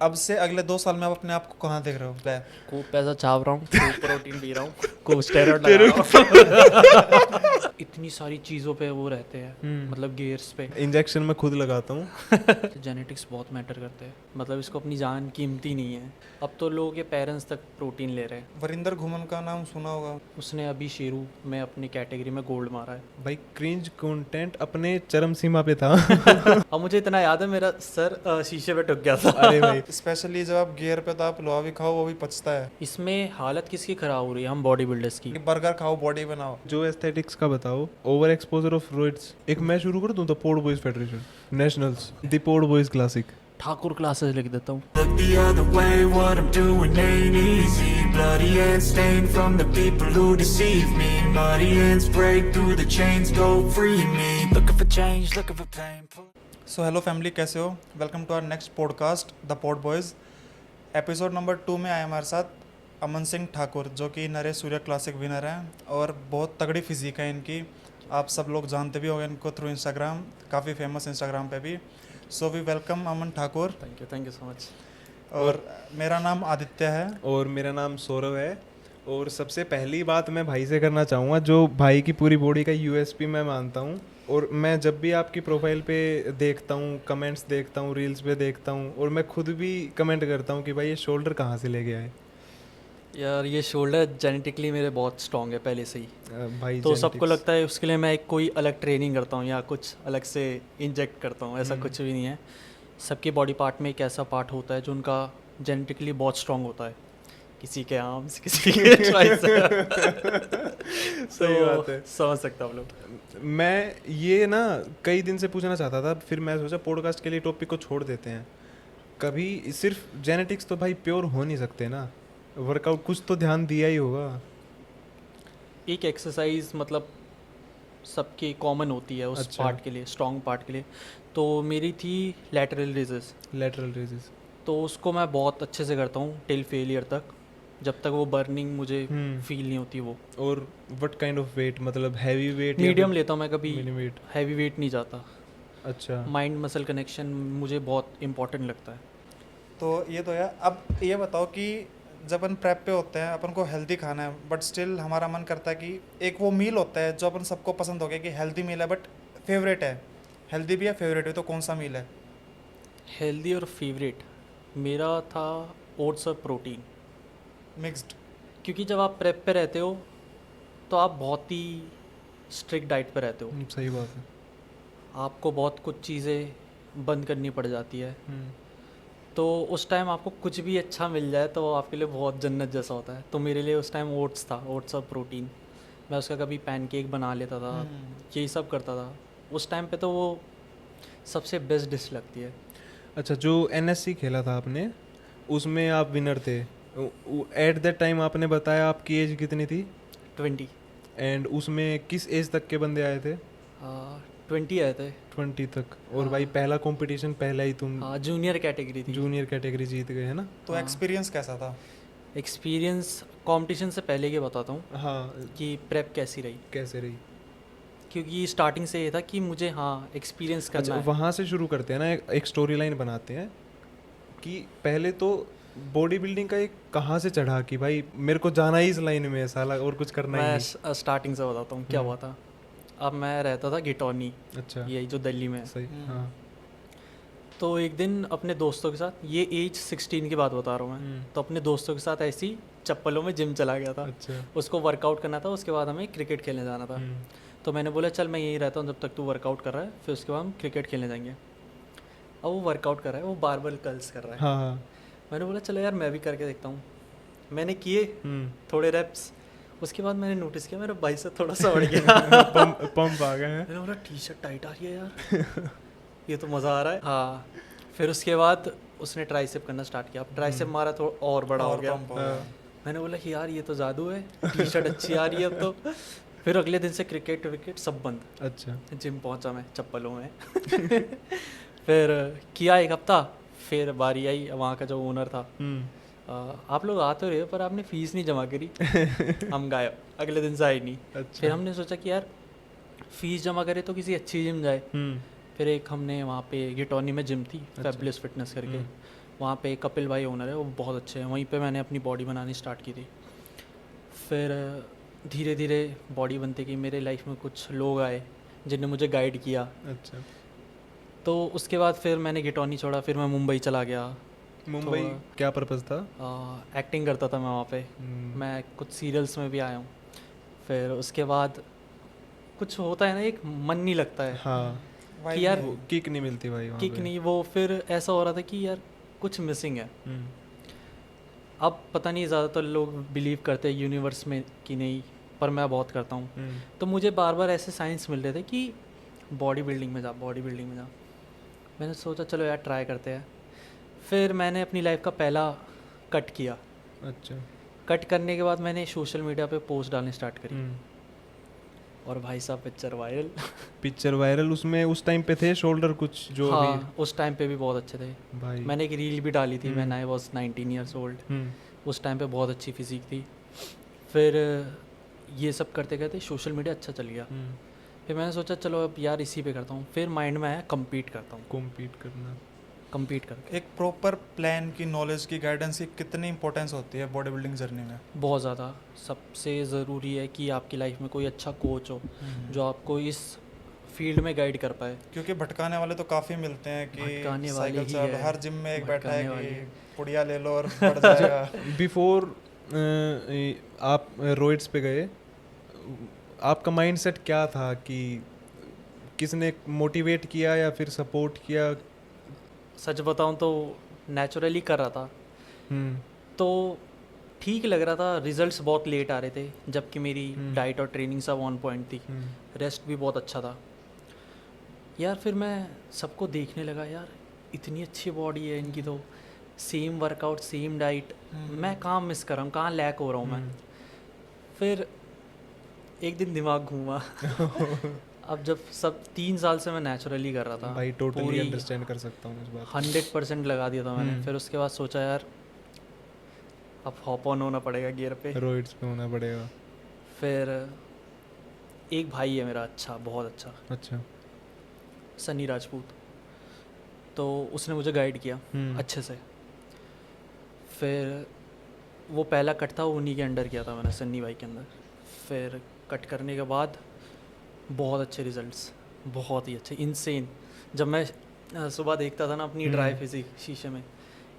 अब से अगले 2 साल में आप अपने आप को कहाँ देख रहे हो? खूब पैसा छाप रहा हूँ, खूब प्रोटीन पी रहा हूँ, खूब स्टेरॉइड लगा रहा हूँ। इतनी सारी चीज़ों पे वो रहते हैं, मतलब गेयर्स पे। इंजेक्शन में खुद लगाता हूँ। जेनेटिक्स बहुत मैटर करते हैं, मतलब इसको अपनी जान कीमती नहीं है। अब तो लोगों के पेरेंट्स तक प्रोटीन ले रहे हैं। वरिंदर घुमन का नाम सुना होगा। उसने अभी शेरू में अपनी कैटेगरी में गोल्ड मारा है। भाई क्रिंज कंटेंट अपने चरम सीमा पे था। अब मुझे इतना याद है, मेरा सर शीशे पे टूट गया था। अरे भाई स्पेशली जब आप गियर पे तो आप लोहा भी खाओ वो भी पचता है। इसमें हालत किसकी ख़राब हो रही है? हम बॉडी बिल्डर्स की। कि बर्गर खाओ बॉडी बनाओ। जो एस्थेटिक्स का बताओ, ओवर एक्सपोजर ऑफ रोइड्स। एक मैं शुरू कर दूं the port boys federation nationals, the port boys classic. Thakur classes लिख देता हूँ। Look the other way, what I'm doing ain't easy. Bloody hands stained from the people who deceive me. Muddy hands break through the chains, go free me. Looking for change, looking for pain. So hello family, कैसे हो? Welcome to our next podcast the pod boys. Episode number 2 में आए हमारे साथ अमन सिंह ठाकुर, जो कि Naresh Surya classic winner हैं और बहुत तगड़ी फिजिक है इनकी। आप सब लोग जानते भी होंगे इनको थ्रू इंस्टाग्राम, काफ़ी फेमस इंस्टाग्राम पे भी। So we welcome Aman Thakur. Thank you so much. और मेरा नाम आदित्य है। और मेरा नाम सौरभ है। और सबसे पहली बात मैं भाई से करना चाहूँगा, जो भाई की पूरी बॉडी का यूएसपी मैं मानता हूँ। और मैं जब भी आपकी प्रोफाइल पे देखता हूँ, कमेंट्स देखता हूँ, रील्स पे देखता हूँ, और मैं खुद भी कमेंट करता हूँ कि भाई ये शोल्डर कहाँ से लेके आए। यार ये शोल्डर जेनेटिकली मेरे बहुत स्ट्रॉन्ग है पहले से ही। भाई तो सबको genetics। लगता है उसके लिए मैं एक कोई अलग ट्रेनिंग करता हूँ या कुछ अलग से इंजेक्ट करता हूँ, ऐसा कुछ भी नहीं है। सबके बॉडी पार्ट में एक ऐसा पार्ट होता है जो उनका जेनेटिकली बहुत स्ट्रॉन्ग होता है। किसी के आर्म्स, किसी के सही बात है। समझ सकते हो आप लोग। मैं ये ना कई दिन से पूछना चाहता था, फिर मैं सोचा पॉडकास्ट के लिए टॉपिक को छोड़ देते हैं। कभी सिर्फ जेनेटिक्स तो भाई प्योर हो नहीं सकते ना, वर्कआउट कुछ तो ध्यान दिया ही होगा। एक एक्सरसाइज मतलब सबकी कॉमन होती है उस अच्छा। पार्ट के लिए, स्ट्रॉन्ग पार्ट के लिए। तो मेरी थी लैटरल रेजेस। Lateral raises. तो उसको मैं बहुत अच्छे से करता हूँ टिल फेलियर तक, जब तक वो बर्निंग मुझे फील नहीं होती वो। और व्हाट काइंड ऑफ वेट, मतलब हैवी वेट? मीडियम लेता हूँ मैं, कभी मीडियम वेट। हैवी वेट नहीं जाता। अच्छा। माइंड मसल कनेक्शन मुझे बहुत इंपॉर्टेंट लगता है। तो ये तो है। अब ये बताओ कि जब अपन प्रेप पे होते हैं, अपन को हेल्दी खाना है, बट स्टिल हमारा मन करता है कि एक वो मील होता है जो अपन सबको पसंद हो गया कि हेल्दी मील है बट फेवरेट है। हेल्दी भी है, फेवरेट भी, तो कौन सा मील है? हेल्दी और फेवरेट मेरा था ओट्स और प्रोटीन। मिक्स्ड। क्योंकि जब आप प्रेप पे रहते हो तो आप बहुत ही स्ट्रिक्ट डाइट पे रहते हो। सही बात है। आपको बहुत कुछ चीज़ें बंद करनी पड़ जाती है। तो उस टाइम आपको कुछ भी अच्छा मिल जाए तो वो आपके लिए बहुत जन्नत जैसा होता है। तो मेरे लिए उस टाइम ओट्स था, ओट्स और प्रोटीन। मैं उसका कभी पैनकेक बना लेता था, यही सब करता था उस टाइम पे। तो वो सबसे बेस्ट डिश लगती है। अच्छा, जो एनएससी खेला था आपने, उसमें आप विनर थे। एट दैट टाइम आपने बताया आपकी एज कितनी थी? 20। एंड उसमें किस एज तक के बंदे आए थे? 20 आए थे। 20 तक। और हाँ। भाई पहला कंपटीशन पहला ही तुम हाँ, जूनियर कैटेगरी थी। जूनियर कैटेगरी जीत गए, है ना? तो हाँ। एक्सपीरियंस कैसा था? एक्सपीरियंस कंपटीशन से पहले की बताता हूँ हाँ। कि प्रेप कैसी रही। कैसे रही? क्योंकि स्टार्टिंग से ये था कि मुझे एक्सपीरियंस करना अच्छा, है। वहाँ से शुरू करते हैं ना, एक स्टोरी लाइन बनाते हैं कि पहले तो बॉडी बिल्डिंग का एक कहाँ से चढ़ा कि भाई मेरे को जाना ही इस लाइन में है साला, और कुछ करना ही मैं नहीं। स्टार्टिंग से बताता हूँ क्या हुआ था। अब मैं रहता था गिटौनी, अच्छा। यही जो दिल्ली में है। सही। हाँ। तो एक दिन अपने दोस्तों के साथ, ये एज 16 की बात बता रहा हूँ मैं, तो अपने दोस्तों के साथ ऐसी चप्पलों में जिम चला गया था। अच्छा। उसको वर्कआउट करना था, उसके बाद हमें क्रिकेट खेलने जाना था। तो मैंने बोला चल मैं यहीं रहता हूँ जब तक तू वर्कआउट कर रहा है, फिर उसके बाद हम क्रिकेट खेलने जाएंगे। अब वो वर्कआउट कर रहा है, वो बारबल कर्ल्स कर रहा है। हाँ। मैंने बोला चलो यार मैं भी करके देखता हूँ। मैंने किए थोड़े रेप्स, उसके बाद मैंने नोटिस किया मेरा बाइसेप थोड़ा सा बढ़ गया। पंप आ गया है। मैंने बोला टी शर्ट टाइट आ रही है यार, ये तो मज़ा आ रहा है। हाँ। फिर उसके बाद उसने ट्राइसेप करना स्टार्ट किया। अब ट्राइसेप मारा तो और बड़ा हो गया। पंप हो गया। मैंने बोला कि यार ये तो जादू है, टी शर्ट अच्छी आ रही है अब तो। फिर अगले दिन से क्रिकेट विकेट सब बंद। अच्छा। जिम पहुंचा मैं चप्पलों में। फिर किया एक हफ्ता, फिर बारी आई वहाँ का जो ओनर था, आप लोग आ तो रहे हो पर आपने फीस नहीं जमा करी। हम गायब, अगले दिन से आए नहीं। अच्छा। फिर हमने सोचा कि यार फीस जमा करे तो किसी अच्छी जिम जाए। फिर एक हमने वहाँ पे गिटौनी में जिम थी, फैबुलस फिटनेस करके। वहाँ पे कपिल भाई ओनर है, वो बहुत अच्छे हैं, वहीं पे मैंने अपनी बॉडी बनानी स्टार्ट की थी। फिर धीरे धीरे बॉडी बनते गई, मेरे लाइफ में कुछ लोग आए जिनने मुझे गाइड किया। अच्छा, तो उसके बाद फिर मैंने गिटौनी छोड़ा, फिर मैं मुंबई चला गया। मुंबई क्या पर्पस था? एक्टिंग करता था मैं वहाँ पे, मैं कुछ सीरियल्स में भी आया हूँ। फिर उसके बाद कुछ होता है ना, एक मन नहीं लगता है हाँ, कि यार वो किक नहीं मिलती भाई वहाँ किक पे। नहीं, वो फिर ऐसा हो रहा था कि यार कुछ मिसिंग है। अब पता नहीं, ज़्यादातर लोग बिलीव करते हैं यूनिवर्स में कि नहीं, पर मैं बहुत करता हूँ। तो मुझे बार बार ऐसे साइंस मिल रहे थे कि बॉडी बिल्डिंग में जा, बॉडी बिल्डिंग में जा। मैंने सोचा चलो यार ट्राई करते हैं। फिर मैंने अपनी लाइफ का पहला कट किया। अच्छा, कट करने के बाद मैंने सोशल मीडिया पे पोस्ट डालनी स्टार्ट करी, और भाई साहब पिक्चर वायरल। पिक्चर वायरल उसमें उस टाइम पे थे शोल्डर कुछ जो हाँ, उस टाइम पे भी बहुत अच्छे थे भाई। मैंने एक रील भी डाली थी, man I was 19 years old. उस टाइम पे बहुत अच्छी फिजिक थी। फिर ये सब करते करते सोशल मीडिया अच्छा चल गया। फिर मैंने सोचा चलो अब यार इसी पे करता हूँ। फिर माइंड में आया कम्पीट करता हूँ, कॉम्पीट करना। कम्पीट करके। एक प्रॉपर प्लान की, नॉलेज की, गाइडेंस की कितनी इंपॉर्टेंस होती है बॉडी बिल्डिंग जर्नी में? बहुत ज़्यादा। सबसे ज़रूरी है कि आपकी लाइफ में कोई अच्छा कोच हो जो आपको इस फील्ड में गाइड कर पाए। क्योंकि भटकाने वाले तो काफ़ी मिलते हैं कि भटकाने वाले साइकिल ही चल, है, हर जिम में एक बैठा है भटकाने वाले कि हैं। पुड़िया ले लो और बढ़ जाएगा। बिफोर आप रोइड्स पे गए, आपका माइंडसेट क्या था? कि किसने मोटिवेट किया या फिर सपोर्ट किया? सच बताऊँ तो नेचुरली कर रहा था, तो ठीक लग रहा था। रिजल्ट्स बहुत लेट आ रहे थे, जबकि मेरी डाइट और ट्रेनिंग सब ऑन पॉइंट थी, रेस्ट भी बहुत अच्छा था। यार फिर मैं सबको देखने लगा, यार इतनी अच्छी बॉडी है इनकी, तो सेम वर्कआउट सेम डाइट, मैं कहाँ मिस कर रहा हूँ, कहाँ लैक हो रहा हूँ मैं। फिर एक दिन दिमाग घूमा। अब जब सब 3 साल से मैं नेचुरली कर रहा था भाई टोटली पूरी अंडरस्टैंड कर सकता हूँ इस बात। 100% लगा दिया था मैंने। फिर उसके बाद सोचा यार अब हॉप ऑन होना पड़ेगा गियर पे। रोइड्स पे होना पड़ेगा। फिर एक भाई है मेरा, अच्छा, बहुत अच्छा, अच्छा, सनी राजपूत, तो उसने मुझे गाइड किया अच्छे से। फिर वो पहला कट था, वो उन्हीं के अंडर किया था मैंने, सन्नी भाई के अंदर। फिर कट करने के बाद बहुत अच्छे रिजल्ट्स, बहुत ही अच्छे, इनसेन। जब मैं सुबह देखता था ना अपनी ड्राई फिजिक शीशे में,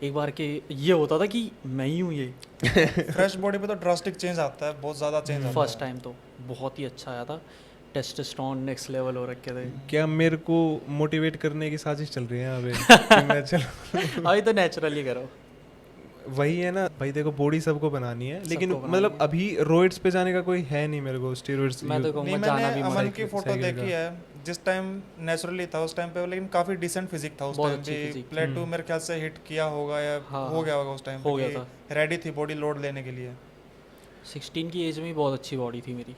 एक बार के ये होता था कि मैं ही हूँ ये। फ्रेश बॉडी पे तो ड्रास्टिक चेंज आता है, बहुत ज़्यादा चेंज आता है। फर्स्ट टाइम तो बहुत ही अच्छा आया था, टेस्टोस्टेरोन नेक्स्ट लेवल हो रखे थे। क्या मेरे को मोटिवेट करने की साजिश चल रही है यहाँ पे कि मैं चलो? अभी तो नेचुरली करो। वही है ना भाई, देखो बॉडी सबको बनानी है, लेकिन सबको बनानी मतलब है। अभी रोइड्स पे जाने का कोई है नहीं मेरे को, स्टेरॉइड्स। मैं तो कहूँगा नहीं, जाना भी मैंने अमन मत। की फोटो साइकिल देखी का। है जिस टाइम नेचुरली था उस टाइम पे, लेकिन काफी डिसेंट फिजिक था उस बहुत टाइम अच्छी पे। physique। प्लेटू मेरे ख्याल से हिट किया होगा या हाँ, हो गया होगा उस टाइम पे, हो गया कि था। रेडी थी बॉडी लोड लेने के लिए। 16 की एज में ही बहुत अच्छी बॉडी थी मेरी।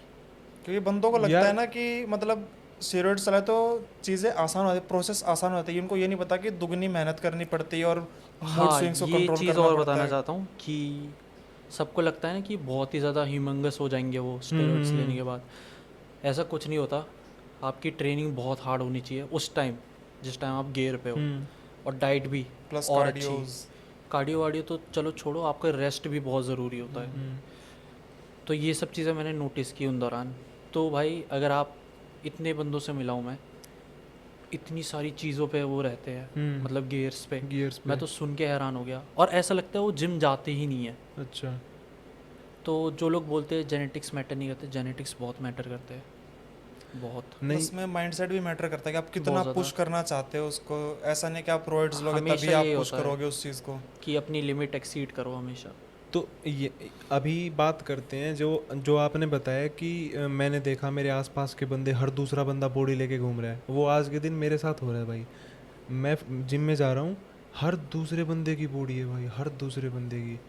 क्योंकि बंदों को लगता यार- है ना कि मतलब स्टेरॉइड चलाए तो चीज़ें आसान हो जाती, प्रोसेस आसान हो जाती है। उनको ये नहीं पता कि दुगनी मेहनत करनी पड़ती है और मूड हाँ, स्विंग्स को ये कंट्रोल चीज़ करना और पड़ता बताना है। चाहता हूँ कि सबको लगता है ना कि बहुत ही ज़्यादा ह्यूमंगस हो जाएंगे वो स्टेरॉइड्स लेने के बाद। ऐसा कुछ नहीं होता। आपकी ट्रेनिंग बहुत हार्ड होनी चाहिए उस टाइम, जिस टाइम आप गियर पे हो, और डाइट भी प्लस और कार्डियोज। अच्छी। कार्डियो वार्डियो तो चलो छोड़ो, आपका रेस्ट भी बहुत ज़रूरी होता है। तो ये सब चीज़ें मैंने नोटिस की उन दौरान। तो भाई अगर आप, इतने बंदों से मिला हूँ मैं, इतनी सारी चीज़ों पे वो रहते हैं, मतलब गियर्स पे, मैं तो सुन के हैरान हो गया। और ऐसा लगता है वो जिम जाते ही नहीं है। अच्छा, तो जो लोग बोलते हैं जेनेटिक्स मैटर नहीं करते, जेनेटिक्स बहुत मैटर करते हैं, बहुत। नहीं उसमें माइंडसेट भी मैटर करता है कि आप कितना बहुत ज़्यादा। पुश करना चाहते हो उसको। ऐसा नहीं कि आप रोइड्स लोगे हमेशा तभी आप यही पुश होता है। करोगे उस चीज़ को। कि अपनी लिमिट एक्सीड करो हमेशा। तो ये अभी बात करते हैं जो आपने बताया कि मैंने देखा मेरे आसपास के बंदे, हर दूसरा बंदा बॉडी लेके घूम रहा है। वो आज के दिन मेरे साथ हो रहा है भाई। मैं जिम में जा रहा हूँ, हर दूसरे बंदे की बॉडी है भाई, हर दूसरे बंदे की,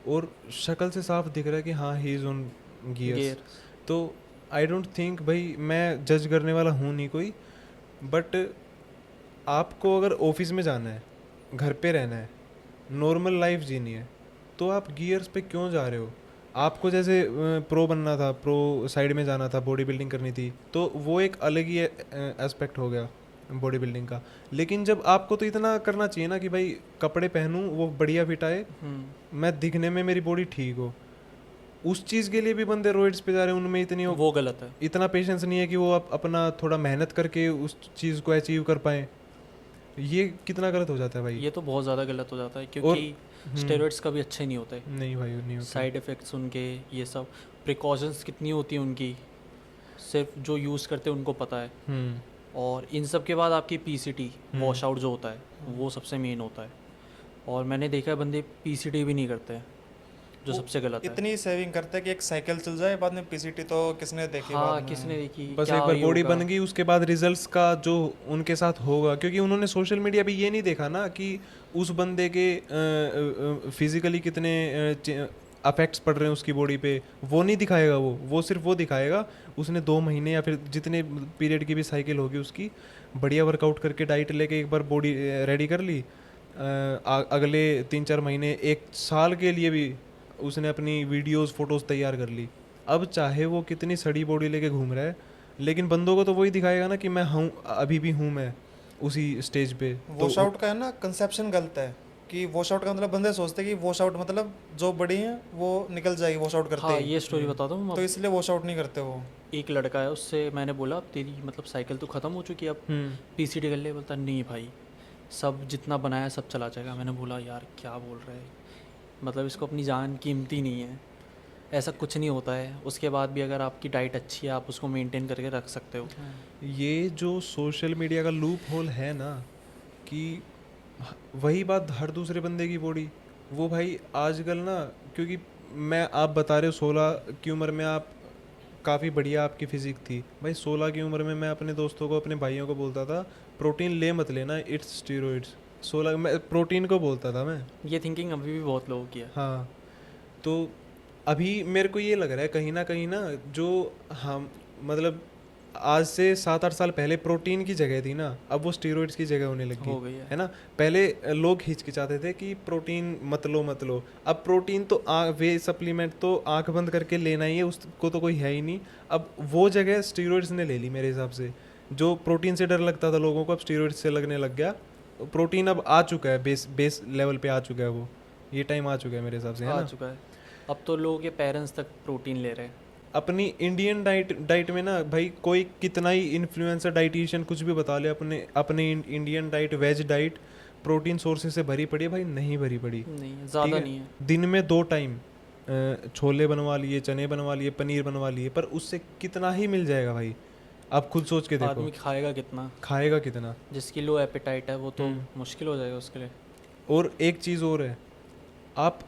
और शक्ल से साफ दिख रहा है कि हाँ ही इज़ ऑन गियर्स। तो आई डोंट थिंक भाई, मैं जज करने वाला हूँ नहीं कोई, बट आपको अगर ऑफिस में जाना है, घर पे रहना है, नॉर्मल लाइफ जीनी है, तो आप गियर्स पे क्यों जा रहे हो? आपको जैसे प्रो बनना था, प्रो साइड में जाना था, बॉडी बिल्डिंग करनी थी, तो वो एक अलग ही एस्पेक्ट हो गया। बॉडी बिल्डिंग का। लेकिन जब आपको तो इतना करना चाहिए ना कि भाई कपड़े पहनूं वो बढ़िया फिट आए, मैं दिखने में मेरी बॉडी ठीक हो। उस चीज़ के लिए भी बंदे रोइड्स पे जा रहे हैं, उनमें इतनी वो गलत है। इतना पेशेंस नहीं है कि वो अपना थोड़ा मेहनत करके उस चीज़ को अचीव कर पाए। ये कितना गलत हो जाता है भाई। ये तो बहुत ज़्यादा गलत हो जाता है, क्योंकि स्टेरॉइड्स कभी अच्छे नहीं होते। नहीं भाई नहीं होता। साइड इफ़ेक्ट्स उनके, ये सब प्रिकॉशंस कितनी होती हैं उनकी, सिर्फ जो यूज़ करते हैं उनको पता है। और इन सब के बाद आपकी पीसीटी वॉश आउट जो होता है वो सबसे मेन होता है। और मैंने देखा है बंदे पीसीटी भी नहीं करते हैं, जो सबसे गलत है। इतनी सेविंग करते हैं कि एक साइकिल चल जाए, बाद में पीसीटी तो किसने देखी? हाँ, बाद में किसने देखी? बस क्या एक बार ही बॉडी होगा? बन गई, उसके बाद रिजल्ट्स का जो उनके साथ होगा, क्योंकि उन्होंने सोशल मीडिया पे ये नहीं देखा ना कि उस बंदे के फिजिकली कितने अफेक्ट्स पड़ रहे हैं उसकी बॉडी पे, वो नहीं दिखाएगा। वो सिर्फ वो दिखाएगा उसने 2 महीने या फिर जितने पीरियड की भी साइकिल होगी उसकी, बढ़िया वर्कआउट करके डाइट लेके एक बार बॉडी रेडी कर ली, अगले 3-4 महीने 1 साल के लिए भी उसने अपनी वीडियोस फोटोज़ तैयार कर ली। अब चाहे वो कितनी सड़ी बॉडी लेके घूम रहा है, लेकिन बंदों को तो वही दिखाएगा ना कि मैं हूँ, अभी भी हूँ मैं उसी स्टेज पे। वॉश आउट का है ना कंसेप्शन गलत है कि वॉश आउट का मतलब बंदे सोचते हैं कि वॉश आउट मतलब जो बड़ी है वो निकल जाएगी वॉश आउट करते हाँ, ही, ये स्टोरी बताता हूँ। तो इसलिए वॉश आउट नहीं करते वो। एक लड़का है, उससे मैंने बोला अब तेरी मतलब साइकिल तो ख़त्म हो चुकी है, अब पीसीटी कर ले। बोलता नहीं भाई, सब जितना बनाया सब चला जाएगा। मैंने बोला यार क्या बोल रहा है, मतलब इसको अपनी जान कीमती नहीं है, ऐसा कुछ नहीं होता है। उसके बाद भी अगर आपकी डाइट अच्छी है आप उसको मेंटेन करके रख सकते हो। ये जो सोशल मीडिया का लूप होल है ना, कि वही बात हर दूसरे बंदे की बॉडी, वो भाई आजकल ना, क्योंकि आप बता रहे हो 16 की उम्र में आप काफ़ी बढ़िया आपकी फिजिक थी भाई। 16 की उम्र में मैं अपने दोस्तों को, अपने भाइयों को बोलता था प्रोटीन ले मत लेना, इट्स स्टीरॉइड्स। 16 मैं प्रोटीन को बोलता था मैं। ये थिंकिंग अभी भी बहुत लोगों की है। हाँ, तो अभी मेरे को ये लग रहा है कहीं ना जो हम मतलब आज से 7-8 साल पहले प्रोटीन की जगह थी ना, अब वो स्टीरॉइड्स की जगह होने लगी हो गई है ना। पहले लोग हिचकिचाते थे कि प्रोटीन मत लो, अब प्रोटीन तो वे सप्लीमेंट तो आंख बंद करके लेना ही है, उसको तो कोई है ही नहीं। अब वो जगह स्टीरॉइड्स ने ले ली मेरे हिसाब से। जो प्रोटीन से डर लगता था लोगों को, अब स्टीरॉइड्स से लगने लग गया। प्रोटीन अब आ चुका है, बेस लेवल पे आ चुका है, वो ये टाइम आ चुका है मेरे हिसाब से, है आ ना। चुका है। अब तो लोगों के पेरेंट्स तक प्रोटीन ले रहे हैं। अपनी इंडियन डाइट में ना भाई, कोई कितना ही इन्फ्लुएंसर डाइटिशियन कुछ भी बता ले, अपने Indian diet, veg diet protein sources से भरी पड़ी है भाई, नहीं भरी पड़ी। नहीं, ज़्यादा नहीं है। दिन में 2 टाइम छोले बनवा लिए, चने बनवा लिए, पनीर बनवा लिए, पर उससे कितना ही मिल जाएगा भाई, आप खुद सोच के देखो। आदमी खाएगा कितना? जिसकी लो एपेटाइट है वो तो मुश्किल हो जाएगा उसके लिए। और एक चीज़ और है, आप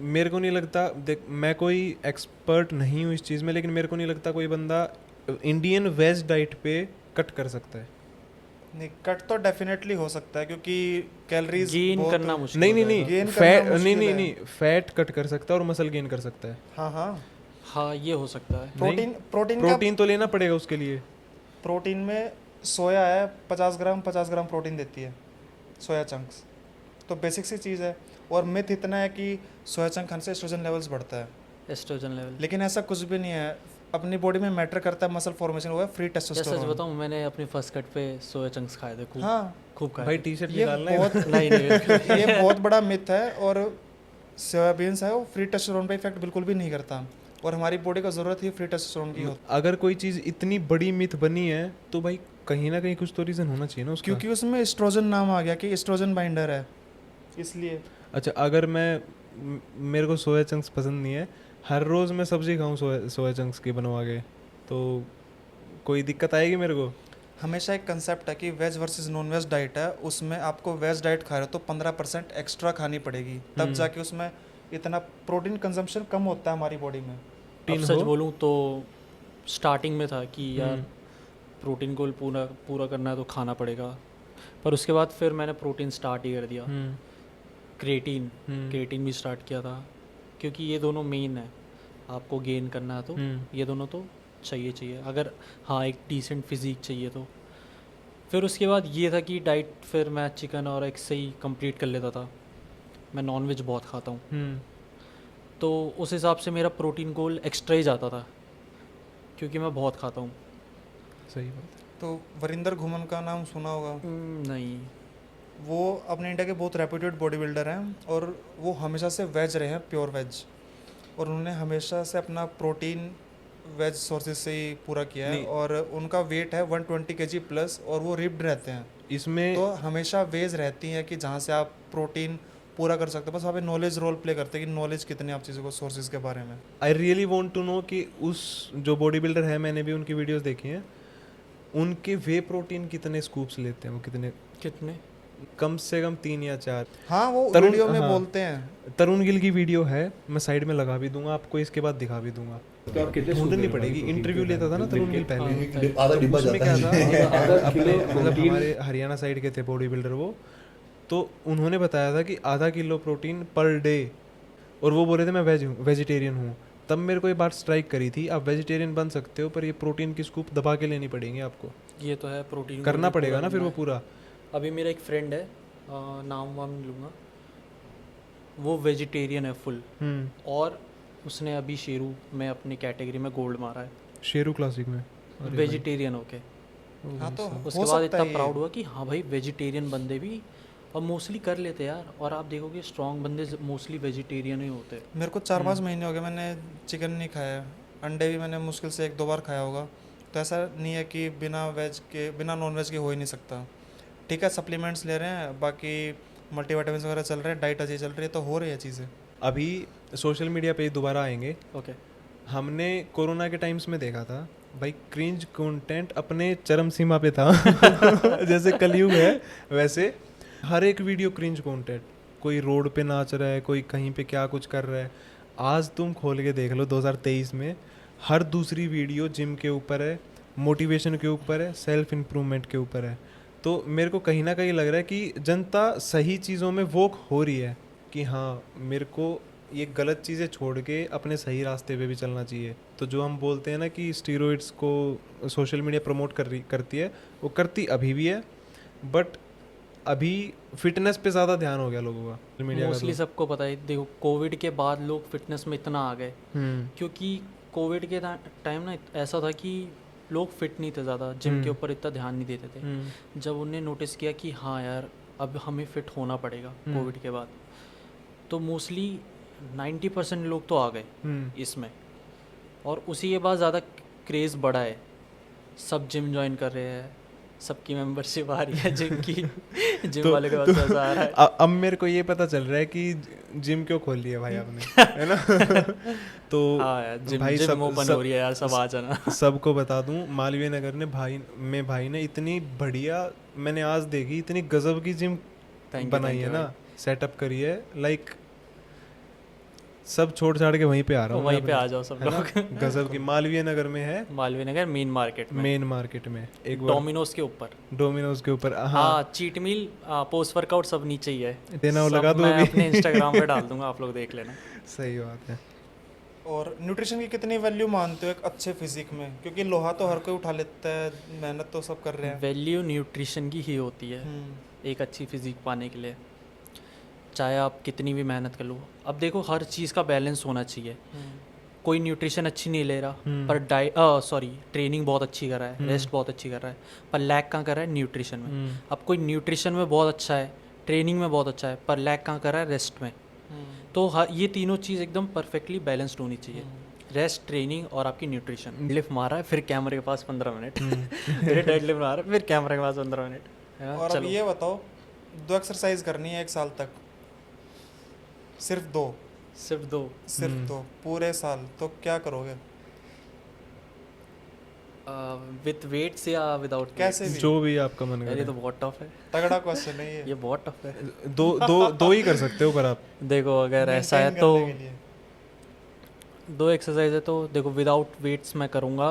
मेरे को नहीं लगता, देख मैं कोई एक्सपर्ट नहीं हूँ इस चीज़ में, लेकिन मेरे को नहीं लगता कोई बंदा इंडियन वेज डाइट पे कट कर सकता है। नहीं, कट तो डेफिनेटली हो सकता है क्योंकि कैलोरीज गेन करना मुश्किल नहीं फैट नहीं फैट कट कर सकता है और मसल गेन कर सकता है। हाँ, ये हो सकता है। प्रोटीन तो लेना पड़ेगा उसके लिए। प्रोटीन में सोया है 50 ग्राम प्रोटीन देती है सोया चंक्स, तो बेसिक सी चीज़ है। और मिथ इतना है कि सोया चंक खाने से एस्ट्रोजन लेवल्स बढ़ता है, एस्ट्रोजन लेवल, लेकिन ऐसा कुछ भी नहीं है। अपनी बॉडी में मैटर करता है मसल फॉर्मेशन, हुआ फ्री टेस्टोस्टेरोन। सच बताऊं, मैंने अपनी फर्स्ट कट पे सोया चंक्स खाए थे, खूब खाए भाई थे। टी-शर्ट ये निकालना है बहुत नहीं ये बहुत बड़ा मिथ है। और सोयाबीन्स है वो फ्री टेस्टोस्टेरोन पे इफेक्ट बिल्कुल भी नहीं करता, और हमारी बॉडी को ज़रूरत ही फ्री टेस्टोस्टेरोन की होती है। अगर कोई चीज़ इतनी बड़ी मिथ बनी है तो भाई कहीं ना कहीं कुछ तो रीज़न होना चाहिए ना उसका। क्योंकि उसमें एस्ट्रोजन नाम आ गया कि एस्ट्रोजन बाइंडर है, इसलिए। अच्छा, अगर मेरे को सोया चंक्स पसंद नहीं है, हर रोज़ मैं सब्जी खाऊं सोया चंक्स की बनवा के, तो कोई दिक्कत आएगी मेरे को? हमेशा एक कंसेप्ट है कि veg versus non veg diet है, उसमें आपको वेज डाइट खा रहे हो तो 15% एक्स्ट्रा खानी पड़ेगी, तब जाके उसमें इतना प्रोटीन कंजम्पशन कम होता है हमारी बॉडी में। अब सच बोलूं तो स्टार्टिंग में था कि यार प्रोटीन गोल पूरा करना है तो खाना पड़ेगा, पर उसके बाद फिर मैंने प्रोटीन स्टार्ट ही कर दिया। क्रिएटिन भी स्टार्ट किया था, क्योंकि ये दोनों मेन है। आपको गेन करना है तो ये दोनों तो चाहिए, अगर हाँ एक डिसेंट फिजिक चाहिए तो। फिर उसके बाद ये था कि डाइट फिर मैं चिकन और एग से ही कंप्लीट कर लेता था। मैं नॉनवेज बहुत खाता हूँ, तो उस हिसाब से मेरा प्रोटीन गोल एक्स्ट्रा ही जाता था, क्योंकि मैं बहुत खाता हूँ। सही बात है। तो वरिंदर घुमन का नाम सुना होगा। नहीं। वो अपने इंडिया के बहुत रेप्यूटेड बॉडी बिल्डर हैं और वो हमेशा से वेज रहे हैं, प्योर वेज, और उन्होंने हमेशा से अपना प्रोटीन वेज सोर्सेज से ही पूरा किया है। नहीं। और उनका वेट है 120 kg प्लस और वो रिप्ड रहते हैं। इसमें तो हमेशा वेज रहती है कि जहाँ से आप प्रोटीन पूरा कर सकते हो। बस वहाँ पे नॉलेज रोल प्ले करते हैं कि नॉलेज कितनी आप चीज़ों को सोर्सेज के बारे में। I really want to know कि उस जो बॉडी बिल्डर है, मैंने भी उनकी वीडियोस देखी हैं, उनके वे प्रोटीन कितने स्कूप्स लेते हैं वो, कितने? कम से कम 3 या 4। हाँ, वो तरुण- वीडियो में हाँ। बोलते हैं। तरुण गिल की वीडियो है, मैं साइड में लगा भी दूंगा आपको, इसके बाद दिखा भी दूंगा। तो आप कितने ढूंढनी पड़ेगी, इंटरव्यू लेता था ना तरुण गिल पहले। आधा डिब्बा उसमें जाता क्या है था, अपने मतलब हमारे हरियाणा साइड के थे बॉडी बिल्डर वो, तो उन्होंने बताया था कि आधा किलो प्रोटीन पर डे, और वो बोले थे मैं वेजिटेरियन हूँ। तब मेरे को ये बात स्ट्राइक करी थी, आप वेजिटेरियन बन सकते हो पर ये प्रोटीन की स्कूप दबा के लेनी पड़ेंगे आपको, ये तो है, प्रोटीन करना पड़ेगा ना फिर वो पूरा। अभी मेरा एक फ्रेंड है, नाम वाम नहीं लूँगा, वो वेजिटेरियन है फुल, और उसने अभी शेरू में अपनी कैटेगरी में गोल्ड मारा है, शेरू क्लासिक में। अरे भाई। वेजिटेरियन होके। हाँ, तो उसके हो बाद सकता इतना है ये। प्राउड हुआ कि हाँ भाई वेजिटेरियन बंदे भी और मोस्टली कर लेते यार। और आप देखोगे स्ट्रॉन्ग बंदे मोस्टली वेजिटेरियन ही होते हैं। मेरे को 4-5 महीने हो गए, मैंने चिकन नहीं खाया है। अंडे भी मैंने मुश्किल से 1-2 बार खाया होगा। तो ऐसा नहीं है कि बिना वेज के, बिना नॉन वेज के हो ही नहीं सकता। ठीक है, सप्लीमेंट्स ले रहे हैं, बाकी मल्टीविटामिन्स वगैरह चल रहे हैं, डाइट अच्छी चल रही है, तो हो रही है चीज़ें। अभी सोशल मीडिया पे दोबारा आएंगे। ओके। हमने कोरोना के टाइम्स में देखा था भाई, क्रिंज कंटेंट अपने चरम सीमा पे था। जैसे कलयुग है वैसे हर एक वीडियो क्रिंज कंटेंट, कोई रोड पे नाच रहा है, कोई कहीं पे क्या कुछ कर रहा है। आज तुम खोल के देख लो 2023 में हर दूसरी वीडियो जिम के ऊपर है, मोटिवेशन के ऊपर है, सेल्फ इम्प्रूवमेंट के ऊपर है। तो मेरे को कहीं ना कहीं लग रहा है कि जनता सही चीज़ों में वोक हो रही है कि हाँ मेरे को ये गलत चीज़ें छोड़ के अपने सही रास्ते पे भी चलना चाहिए। तो जो हम बोलते हैं ना कि स्टीरॉइड्स को सोशल मीडिया प्रमोट करती है, वो करती अभी भी है, बट अभी फिटनेस पे ज़्यादा ध्यान हो गया लोगों का मीडिया का। मोस्टली सबको पता है, देखो कोविड के बाद लोग फिटनेस में इतना आ गए, क्योंकि कोविड के टाइम ना ऐसा था कि लोग फिट नहीं थे ज़्यादा, जिम के ऊपर इतना ध्यान नहीं देते थे। जब उन्हें नोटिस किया कि हाँ यार अब हमें फिट होना पड़ेगा कोविड के बाद, तो मोस्टली 90% लोग तो आ गए इसमें, और उसी के बाद ज़्यादा क्रेज़ बढ़ा है। सब जिम ज्वाइन कर रहे हैं, सबकी मेंबरशिप आ रही है जिम की। जिम वाले के पास पैसा आ रहा है। अब मेरे को ये पता चल रहा है कि जिम क्यों खोल लिया भाई आपने, है ना। तो हाँ यार, जिम भाई जिम सब ओपन हो रही है यार, सब आ जाना। सबको बता दूं, मालवीय नगर ने भाई ने इतनी बढ़िया, मैंने आज देखी, इतनी गजब की जिम बनाई है ना, सेटअप करी है। लाइक सब छोड़ छाड़ के वहीं पे आ रहा हूँ, वहीं पे आ जाओ सब लोग। गजब की मालवीय नगर में है, मालवीय नगर मेन मार्केट में, मेन मार्केट में, एक डोमिनोज के ऊपर, डोमिनोज के ऊपर। हाँ, चीट मील, पोस्ट वर्कआउट सब नीचे ही है। देना वो सब लगा दो मैं अभी। अपने इंस्टाग्राम पे डाल दूंगा, आप लोग देख लेना। सही बात है। और न्यूट्रिशन की कितनी वैल्यू मानते हो एक अच्छे फिजिक में? क्योंकि लोहा तो हर कोई उठा लेता है, मेहनत तो सब कर रहे हैं। वैल्यू न्यूट्रिशन की ही होती है एक अच्छी फिजिक पाने के लिए, चाहे आप कितनी भी मेहनत कर लो। अब देखो हर चीज़ का बैलेंस होना चाहिए। कोई न्यूट्रिशन अच्छी नहीं ले रहा पर ट्रेनिंग बहुत अच्छी कर रहा है, रेस्ट बहुत अच्छी कर रहा है, पर लैग कहाँ कर रहा है? न्यूट्रिशन में। अब कोई न्यूट्रिशन में बहुत अच्छा है, ट्रेनिंग में बहुत अच्छा है, पर लैग कहाँ कर रहा है? रेस्ट में। तो ये तीनों चीज़ एकदम परफेक्टली बैलेंस्ड होनी चाहिए, रेस्ट, ट्रेनिंग और आपकी न्यूट्रिशन। डेडलिफ्ट मारा है फिर कैमरे के पास 15 मिनट, फिर डेडलिफ्ट मारा है फिर कैमरे के पास 15 मिनट, है ना? और अब ये बताओ, 2 एक्सरसाइज करनी है 1 साल तक, सिर्फ 2 सिर्फ 2 पूरे साल, तो क्या करोगे? विथ वेट्स या विदाउट? कैसे भी, जो भी आपका मन ये करे। तो बहुत टफ है, तगड़ा क्वेश्चन है ये। ये बहुत टफ है। दो ही कर सकते हो पर आप। देखो अगर ऐसा है Maintain तो करने के लिए। 2 एक्सरसाइज है तो देखो, विदाउट वेट्स मैं करूँगा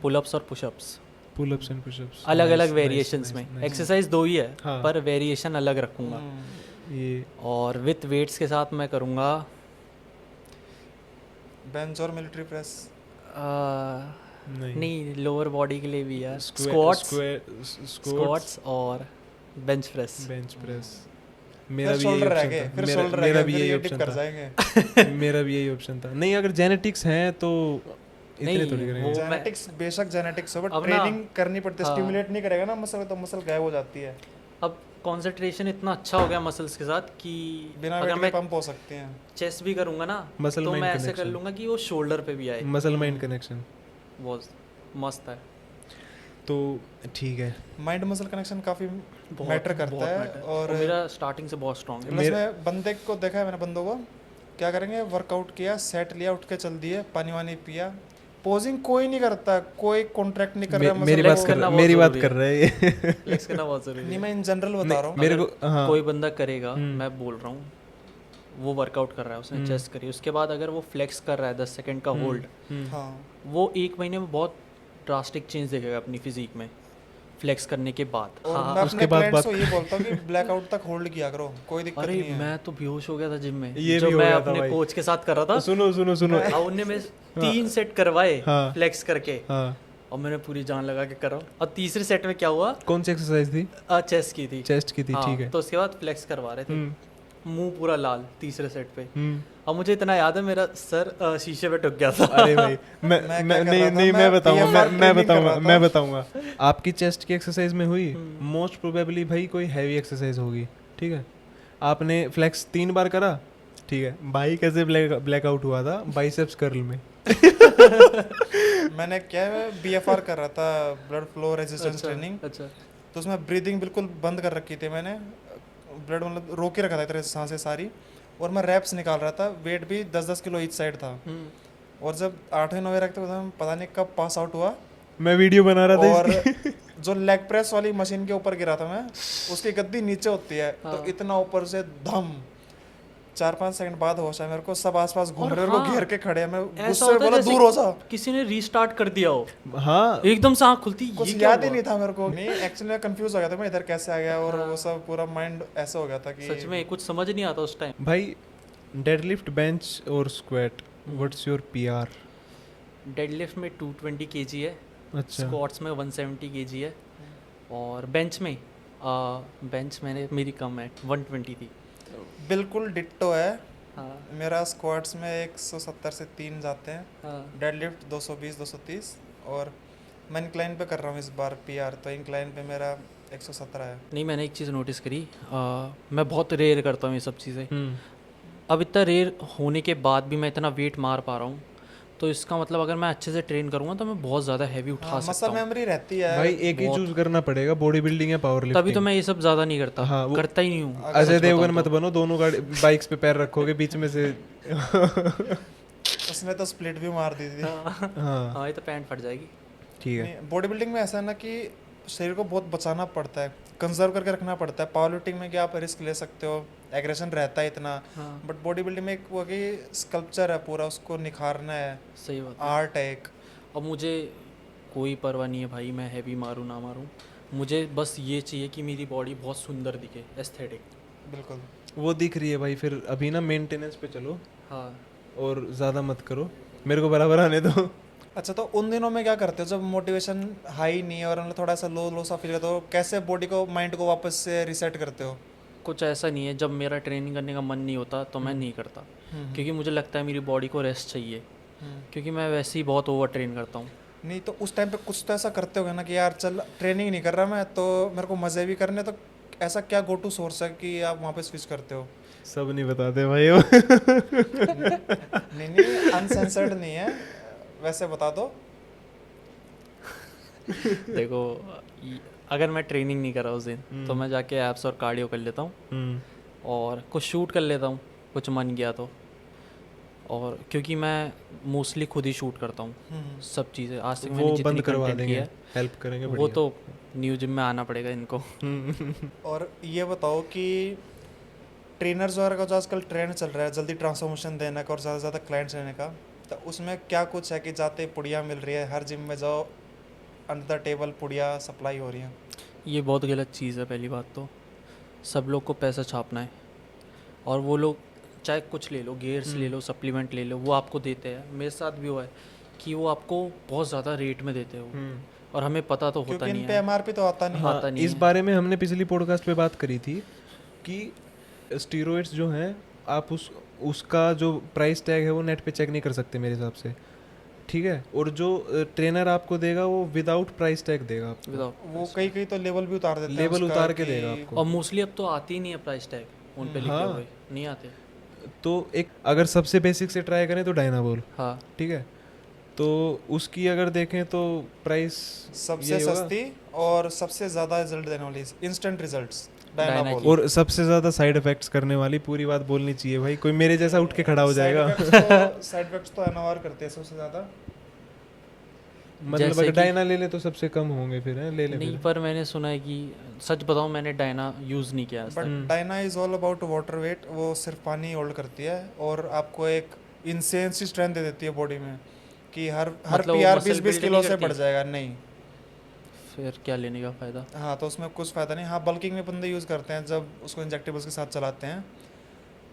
पुलअप्स और पुशअप्स, पुलअप्स एंड पुशअप्स अलग अलग वेरिएशंस में। एक्सरसाइज 2 ही है, हाँ। पर वेरिएशन अलग रखूँगा। ये और विथ वेट्स के साथ मैं करूँगा बेंच और मिलिट्री प्रेस। नहीं, लोअर बॉडी के लिए भी है, स्क्वाट्स स्क्वाट्स और बेंच प्रेस। Bench press. फिर मेरा भी यही शोल्डर रह ऑप्शन गए, था। फिर शोल्डर रह मेरा गए, भी फिर यही ये dip ऑप्शन कर था। जाएंगे। मेरा भी यही ऑप्शन था। नहीं, अगर जेनेटिक्स हैं तो इतने नहीं, थोड़ी करेंगे। वो मैं जेनेटिक्स बेशक जेनेटिक्स हो बट अब ना- ट्रेनिंग करनी पड़ती है, हाँ। स्टिमुलेट नहीं करेगा ना मसल तो मसल गायब हो जाती है, अब कंसंट्रेशन इतना अच्छा हो गया मसल्स के साथ कि बिना अगर वेट के मैं पंप हो सकते हैं। चेस्ट भी करूँगा ना Muscle तो mind मैं ऐसे कर connection. लूँगा कि वो शोल्डर पे भी आए। Muscle mind connection. बहुत मस्त है। तो ठीक है। माइंड मसल कनेक्शन काफी बहुत मैटर करता बहुत है। matter। और मेरा स्टार्टिंग से बहुत स्ट्रॉन्ग है। प्लस में बंदे को देखा है मैंने, बंदों को क्या करेंगे, वर्कआउट किया, सेट लिया, उठ के चल दिए, पानी वानी पिया, पोजिंग कोई नहीं करता, कोई कॉन्ट्रैक्ट नहीं कर रहा है मेरी muscle बात को। Flex करना कर बहुत मेरी बात जरूरी कर रहे हैं ये। फ्लेक्स करना बहुत जरूरी नहीं है। मैं इन जनरल बता रहा हूँ। मेरे अगर को हाँ कोई बंदा करेगा, हम्म। मैं बोल रहा हूँ, वो वर्कआउट कर रहा है, उसने हम्म। चेस्ट करी, उसके बाद अगर वो फ्लेक्स कर रहा है 10 सेकंड का होल्ड, हाँ वो 1 महीने में बहुत ड्रास्टिक चेंज देखेगा अपनी फिजिक में फ्लेक्स करने के बाद। और हाँ, मैं उसके अपने बाद क्लाइंट्स बात- को ये बोलता हूँ कि ब्लैकआउट तक होल्ड किया करो, कोई दिक्कत अरे नहीं है। मैं तो बेहोश हो गया था जिम में, ये जो भी हो मैं गया था अपने भाई। कोच के साथ कर रहा था। सुनो सुनो सुनो। और उनने में 3 सेट करवाए हाँ। फ्लेक्स करके, हाँ, और मैंने पूरी जान लगा के करा। और तीसरे सेट में क्या हुआ, कौन सी एक्सरसाइज थी? चेस्ट की थी। चेस्ट की थी, हाँ, ठीक है। तो उसके बाद फ्लेक्स करवा रहे थे, हम्म, मुंह पूरा लाल तीसरे सेट पे। हम्म। और मुझे इतना याद है, मेरा सर शीशे पे टुक गया था। अरे भाई मैं क्या मैं कर नहीं रहा था, नहीं मैं मैं बताऊंगा, PFR मैं training कर बताऊंगा, रहा था। मैं बताऊंगा। आपकी चेस्ट की एक्सरसाइज में हुई मोस्ट प्रोबेबली भाई कोई हैवी एक्सरसाइज होगी, ठीक है। आपने फ्लेक्स 3 बार करा, ठीक है। भाई कैसे ब्लैकआउट हुआ था? बाइसेप्स कर्ल में। मैंने क्या है, BFR कर रहा था, ब्लड फ्लो रेजिस्टेंस ट्रेनिंग। अच्छा। तो उसमें ब्रीदिंग बिल्कुल बंद कर रखी थी मैंने, ब्लड मतलब रोक के रखा था एक तरह से सांसें सारी, और मैं रैप्स निकाल रहा था, वेट भी 10-10 किलो ईच साइड था। और जब 8वें 9वें रखते पता नहीं कब पास आउट हुआ, मैं वीडियो बना रहा था और इसकी। जो लेग प्रेस वाली मशीन के ऊपर गिरा था मैं, उसकी गद्दी नीचे होती है, तो इतना ऊपर से धम, 4-5 सेकंड बाद होश है मेरे को, सब आसपास घूम और रहे हैं, मेरे को हाँ, घेर के खड़े हैं, मैं ऐसा गुस्से होता में है बोला जैसे दूर हो जा। किसी ने रीस्टार्ट कर दिया हो, हाँ, एकदम से आँख खुलती, कुछ ये क्या याद ही हुआ? नहीं था मेरे को, नहीं एक्चुअली मैं कंफ्यूज हो गया था, मैं इधर कैसे आ गया, और वो सब पूरा माइंड ऐसा हो गया था कि सच में कुछ समझ नहीं आता उस टाइम। भाई डेडलिफ्ट, बेंच और squat, what's your PR? Deadlift में 220 kg है, अच्छा, स्क्वाट्स में 170 kg है, और बेंच मेरी कम है, 120 थी। बिल्कुल डिट्टो है। हाँ मेरा स्क्वाट्स में 170 से 3 जाते हैं, हाँ। डेडलिफ्ट 220-230, और मैं इंक्लाइन पे कर रहा हूँ इस बार PR, तो इंक्लाइन पे मेरा 117 है। नहीं, मैंने एक चीज़ नोटिस करी, मैं बहुत रेयर करता हूँ ये सब चीज़ें। हम्म। अब इतना रेयर होने के बाद भी मैं इतना वेट मार पा रहा हूँ, तो इसका मतलब अगर मैं अच्छे से ट्रेन करूँगा तो मैं बहुत ज़्यादा हैवी उठा सकता मसल हूँ। मेमोरी रहती है भाई एक ही चूज करना पड़ेगा, बॉडी बिल्डिंग या पावर लिफ्टिंग। तभी तो मैं ये सब ज़्यादा नहीं करता, हाँ, वो- करता ही नहीं हूँ। अजय सच देवगन बताऊँ मत तो। बनो, दोनों गाड़ी बाइक्स पे पैर रखोगे बीच में से। उसने तो स्प्लिट भी मार दी थी। हाँ हाँ, ये तो पैंट फट जाएगी। ठीक है। बॉडी बिल्डिंग में ऐसा है ना कि शरीर को बहुत बचाना पड़ता है, कंजर्व करके रखना पड़ता है। पावर लिफ्टिंग में क्या आप रिस्क ले सकते हो, एग्रेशन रहता है इतना, हाँ, बट बॉडी बिल्डिंग में एक वो कि स्कल्पचर है पूरा, उसको निखारना है, सही बात है। आर्ट है एक। अब मुझे कोई परवाह नहीं है भाई, मैं हैवी मारूँ ना मारूँ, मुझे बस ये चाहिए कि मेरी बॉडी बहुत सुंदर दिखे, एस्थेटिक। बिल्कुल। वो दिख रही है भाई, फिर अभी ना मेंटेनेंस पे चलो हाँ, और ज़्यादा मत करो, मेरे को बराबर आने दो। अच्छा, तो उन दिनों में क्या करते हो जब मोटिवेशन हाई नहीं है और मतलब थोड़ा सा लो लो सा फील करते हो, कैसे बॉडी को माइंड को वापस से रिसेट करते हो? कुछ ऐसा नहीं है, जब मेरा ट्रेनिंग करने का मन नहीं होता तो मैं नहीं करता, क्योंकि मुझे लगता है मेरी बॉडी को रेस्ट चाहिए, क्योंकि मैं वैसे ही बहुत ओवर ट्रेन करता हूँ। नहीं तो उस टाइम पे कुछ तो ऐसा करते होगे ना कि यार चल ट्रेनिंग नहीं कर रहा मैं, तो मेरे को मज़े भी करने, तो ऐसा क्या गो टू सोर्स है कि आप वहाँ पे स्विच करते हो? सब नहीं बताते भाई वो। नहीं अनसेंसर्ड नहीं है, वैसे बता दो। देखो, अगर मैं ट्रेनिंग नहीं कर रहा उस दिन तो मैं जाके एब्स और कार्डियो कर लेता हूँ, और कुछ शूट कर लेता हूँ, कुछ मन गया तो। और क्योंकि मैं मोस्टली खुद ही शूट करता हूँ सब चीज़ें, आज तक मैंने वो जितनी बंद करवा कंटेंट देंगे, किया है, हेल्प करेंगे वो बढ़िया। तो न्यू जिम में आना पड़ेगा इनको। और ये बताओ कि ट्रेनर्स वगैरह का जो आजकल ट्रेंड चल रहा है जल्दी ट्रांसफॉर्मेशन देने का और ज़्यादा से ज़्यादा क्लाइंट्स लेने का, तो उसमें क्या कुछ है कि जाते ही पुड़िया मिल रही है, हर जिम में जाओ अंडर द टेबल पुड़िया सप्लाई हो रही है? ये बहुत गलत चीज़ है। पहली बात तो सब लोग को पैसा छापना है, और वो लोग चाहे कुछ ले लो, गेयर्स ले लो, सप्लीमेंट ले लो, वो आपको देते हैं। मेरे साथ भी हुआ है कि वो आपको बहुत ज़्यादा रेट में देते हो, और हमें पता तो होता क्योंकि नहीं इन पे है। MRP तो आता नहीं। आता नहीं इस है। बारे में हमने पिछली पॉडकास्ट पे बात करी थी कि स्टीरॉइड्स जो हैं, आप उसका जो प्राइस टैग है वो नेट पे चेक नहीं कर सकते मेरे हिसाब से। ठीक है, और जो ट्रेनर आपको देगा वो विदाउट प्राइस टैग देगा आपको, विदाउट। वो कई कई तो लेवल भी उतार देते हैं लेवल उसका उतार के कि- देगा आपको। और मोस्टली अब तो आती ही नहीं है प्राइस टैग उन पे लिखे हाँ। हुए, नहीं आते। तो एक अगर सबसे बेसिक से ट्राई करें तो डायनाबॉल, हाँ, ठीक है, तो उसकी अगर देखें तो प्राइस सबसे सस्ती और सबसे ज़्यादा रिजल्ट देने वाली इंस्टेंट रिजल्ट्स Dyna डायनाबॉल। और सबसे ज़्यादा साइड इफेक्ट्स करने वाली, पूरी बात बोलनी चाहिए भाई, कोई मेरे जैसा उठ के खड़ा हो जाएगा। साइड इफेक्ट्स तो एनओआर करते हैं सबसे ज़्यादा। मतलब जैसे अगर कि- डायना ले ले तो सबसे कम होंगे फिर, हैं, ले ले नहीं, फिर। पर मैंने सुना है कि सच बताऊं मैंने डायना यूज़ नहीं किया आज बट तक। Diana is all about water weight, वो सिर्फ पानी होल्ड करती है और आपको एक इंसेन सी स्ट्रेंथ दे देती है बॉडी में कि हर मतलब वो पीआर muscle 20-20 build किलो नहीं से करती? बढ़ जाएगा। नहीं, फिर क्या लेने का फ़ायदा। हाँ तो उसमें कुछ फ़ायदा नहीं। हाँ बल्किंग में बंदे यूज़ करते हैं जब उसको इंजेक्टेबल्स के साथ चलाते हैं,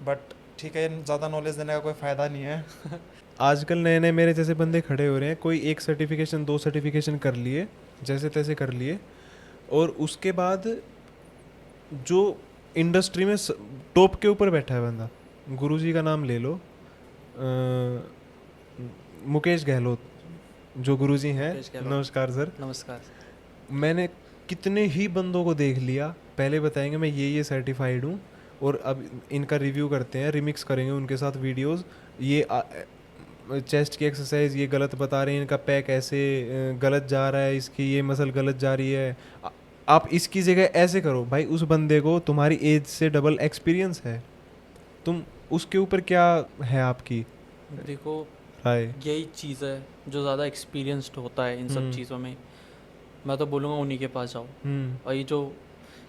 बट ठीक है, ज़्यादा नॉलेज देने का कोई फ़ायदा नहीं है। आजकल नए नए मेरे जैसे बंदे खड़े हो रहे हैं, कोई एक सर्टिफिकेशन 2 सर्टिफिकेशन कर लिए, जैसे तैसे कर लिए, और उसके बाद जो इंडस्ट्री में टॉप के ऊपर बैठा है बंदा, गुरुजी का नाम ले लो, मुकेश गहलोत जो गुरुजी हैं, मुकेश गहलोत। नमस्कार सर। नमस्कार। मैंने कितने ही बंदों को देख लिया, पहले बताएंगे मैं ये सर्टिफाइड हूँ और अब इनका रिव्यू करते हैं, रिमिक्स करेंगे उनके साथ वीडियोस, ये चेस्ट की एक्सरसाइज ये गलत बता रहे हैं, इनका पैक ऐसे गलत जा रहा है, इसकी ये मसल गलत जा रही है, आप इसकी जगह ऐसे करो। भाई उस बंदे को तुम्हारी एज से डबल एक्सपीरियंस है, तुम उसके ऊपर क्या है आपकी देखो राय? यही चीज़ है, जो ज़्यादा एक्सपीरियंस्ड होता है इन सब हम्म। चीज़ों में, मैं तो बोलूँगा उन्हीं के पास जाओ। हम्म, और ये जो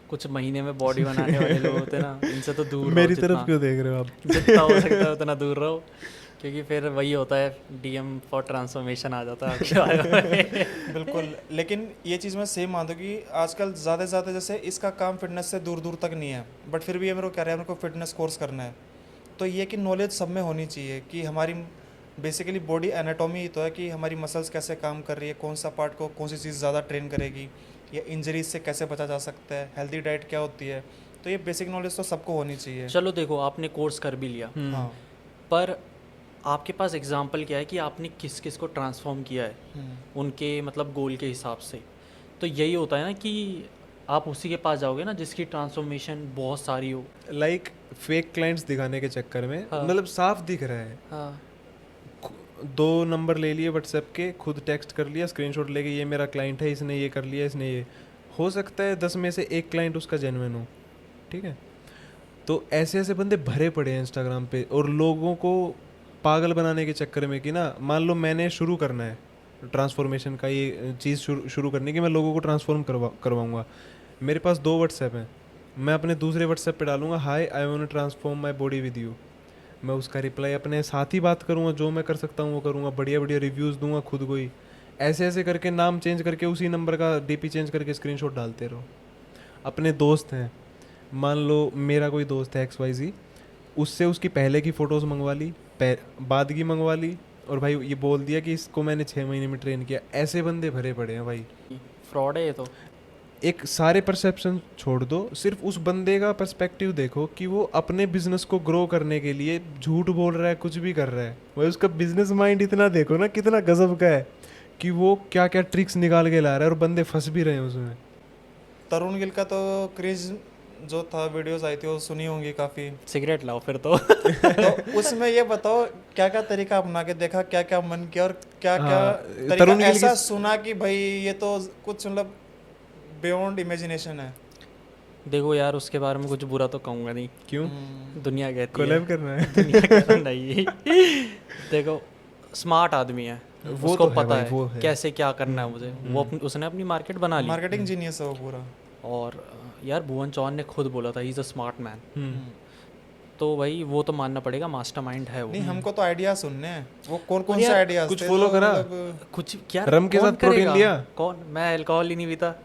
कुछ महीने में बॉडी बनाने वाले लोग होते हैं ना, इनसे तो दूर मेरी रहो तरफ क्यों देख रहे हो आप? जितना हो सकता है उतना दूर रहो, क्योंकि फिर वही होता है, डीएम फॉर ट्रांसफॉर्मेशन आ जाता है आपके बारे में। बिल्कुल, लेकिन ये चीज़ मैं सेम मानता हूँ कि आजकल ज़्यादा से ज़्यादा जैसे इसका काम फिटनेस से दूर दूर तक नहीं है, बट फिर भी ये मेरे को कह रहा है मेरे को फिटनेस कोर्स करना है, तो ये कि नॉलेज सब में होनी चाहिए कि हमारी बेसिकली बॉडी एनाटॉमी ही तो है कि हमारी मसल्स कैसे काम कर रही है, कौन सा पार्ट को कौन सी चीज़ ज़्यादा ट्रेन करेगी, या इंजरीज से कैसे बचा जा सकता है, हेल्दी डाइट क्या होती है, तो ये बेसिक नॉलेज तो सबको होनी चाहिए। चलो देखो, आपने कोर्स कर भी लिया, हाँ। पर आपके पास एग्जाम्पल क्या है कि आपने किस किस को ट्रांसफॉर्म किया है उनके मतलब गोल के हिसाब से। तो यही होता है ना कि आप उसी के पास जाओगे ना जिसकी ट्रांसफॉर्मेशन बहुत सारी हो। लाइक फेक क्लाइंट्स दिखाने के चक्कर में, हाँ। मतलब साफ दिख रहा है, हाँ 2 नंबर ले लिए व्हाट्सएप के, खुद टेक्स्ट कर लिया, स्क्रीनशॉट लेके ये मेरा क्लाइंट है, इसने ये कर लिया, इसने ये, हो सकता है 10 में से 1 क्लाइंट उसका जेन्युइन हो, ठीक है। तो ऐसे ऐसे बंदे भरे पड़े हैं इंस्टाग्राम पे, और लोगों को पागल बनाने के चक्कर में कि ना, मान लो मैंने शुरू करना है ट्रांसफॉर्मेशन का ये चीज़ शुरू करने की, मैं लोगों को ट्रांसफॉर्म करवाऊँगा, मेरे पास 2 व्हाट्सएप हैं, मैं अपने दूसरे व्हाट्सएप पे डालूंगा hi I want to transform my body with you, मैं उसका रिप्लाई अपने साथ ही बात करूँगा, जो मैं कर सकता हूँ वो करूँगा, बढ़िया बढ़िया रिव्यूज़ दूंगा खुद को ही, ऐसे ऐसे करके नाम चेंज करके उसी नंबर का डीपी चेंज करके स्क्रीनशॉट डालते रहो। अपने दोस्त हैं, मान लो मेरा कोई दोस्त है XYZ, उससे उसकी पहले की फ़ोटोज़ मंगवा ली, बाद की मंगवा ली, और भाई ये बोल दिया कि इसको मैंने 6 महीने में ट्रेन किया। ऐसे बंदे भरे पड़े हैं भाई, फ्रॉड है ये तो। एक सारे परसेप्शन छोड़ दो, सिर्फ उस बंदे का पर्सपेक्टिव देखो कि वो अपने बिजनेस को ग्रो करने के लिए झूठ बोल रहा है, कुछ भी कर रहा है, भाई उसका बिजनेस माइंड इतना देखो ना कितना गजब का है कि वो क्या क्या ट्रिक्स निकाल के ला रहा है, और बंदे फंस भी रहे हैं उसमें। तरुण गिल का तो क्रेज जो था, वीडियोस आई थी वो सुनी होंगी काफ़ी। सिगरेट लाओ फिर तो। तो उसमें ये बताओ क्या क्या तरीका अपना के देखा, क्या क्या मन किया, और क्या क्या हाँ, तरीका तरुण गिल ऐसा की- सुना कि भाई ये तो कुछ मतलब बियॉन्ड इमेजिनेशन है। देखो यार, उसके बारे में कुछ बुरा तो कहूँगा नहीं, क्यों दुनिया कहती है। कोलैब करना है? दुनिया कहता नहीं। देखो स्मार्ट आदमी है, वो उसको तो है पता भाई, है, वो है। कैसे क्या करना है मुझे, उसने अपनी मार्केट बना ली। मार्केटिंग जीनियस है वो पूरा। और यार भुवन चौहान ने खुद बोला था he is a smart man, hmm. तो भाई वो तो मानना पड़ेगा, मास्टरमाइंड है वो। नहीं, हमको तो आइडिया सुनने हैं, वो कौन कौन यार, से आइडियाज कुछ थे follow जो करा? मतलब कुछ क्या रम के कौन साथ प्रोटीन करेगा? लिया? कौन? मैं अल्कोहल ही नहीं पीता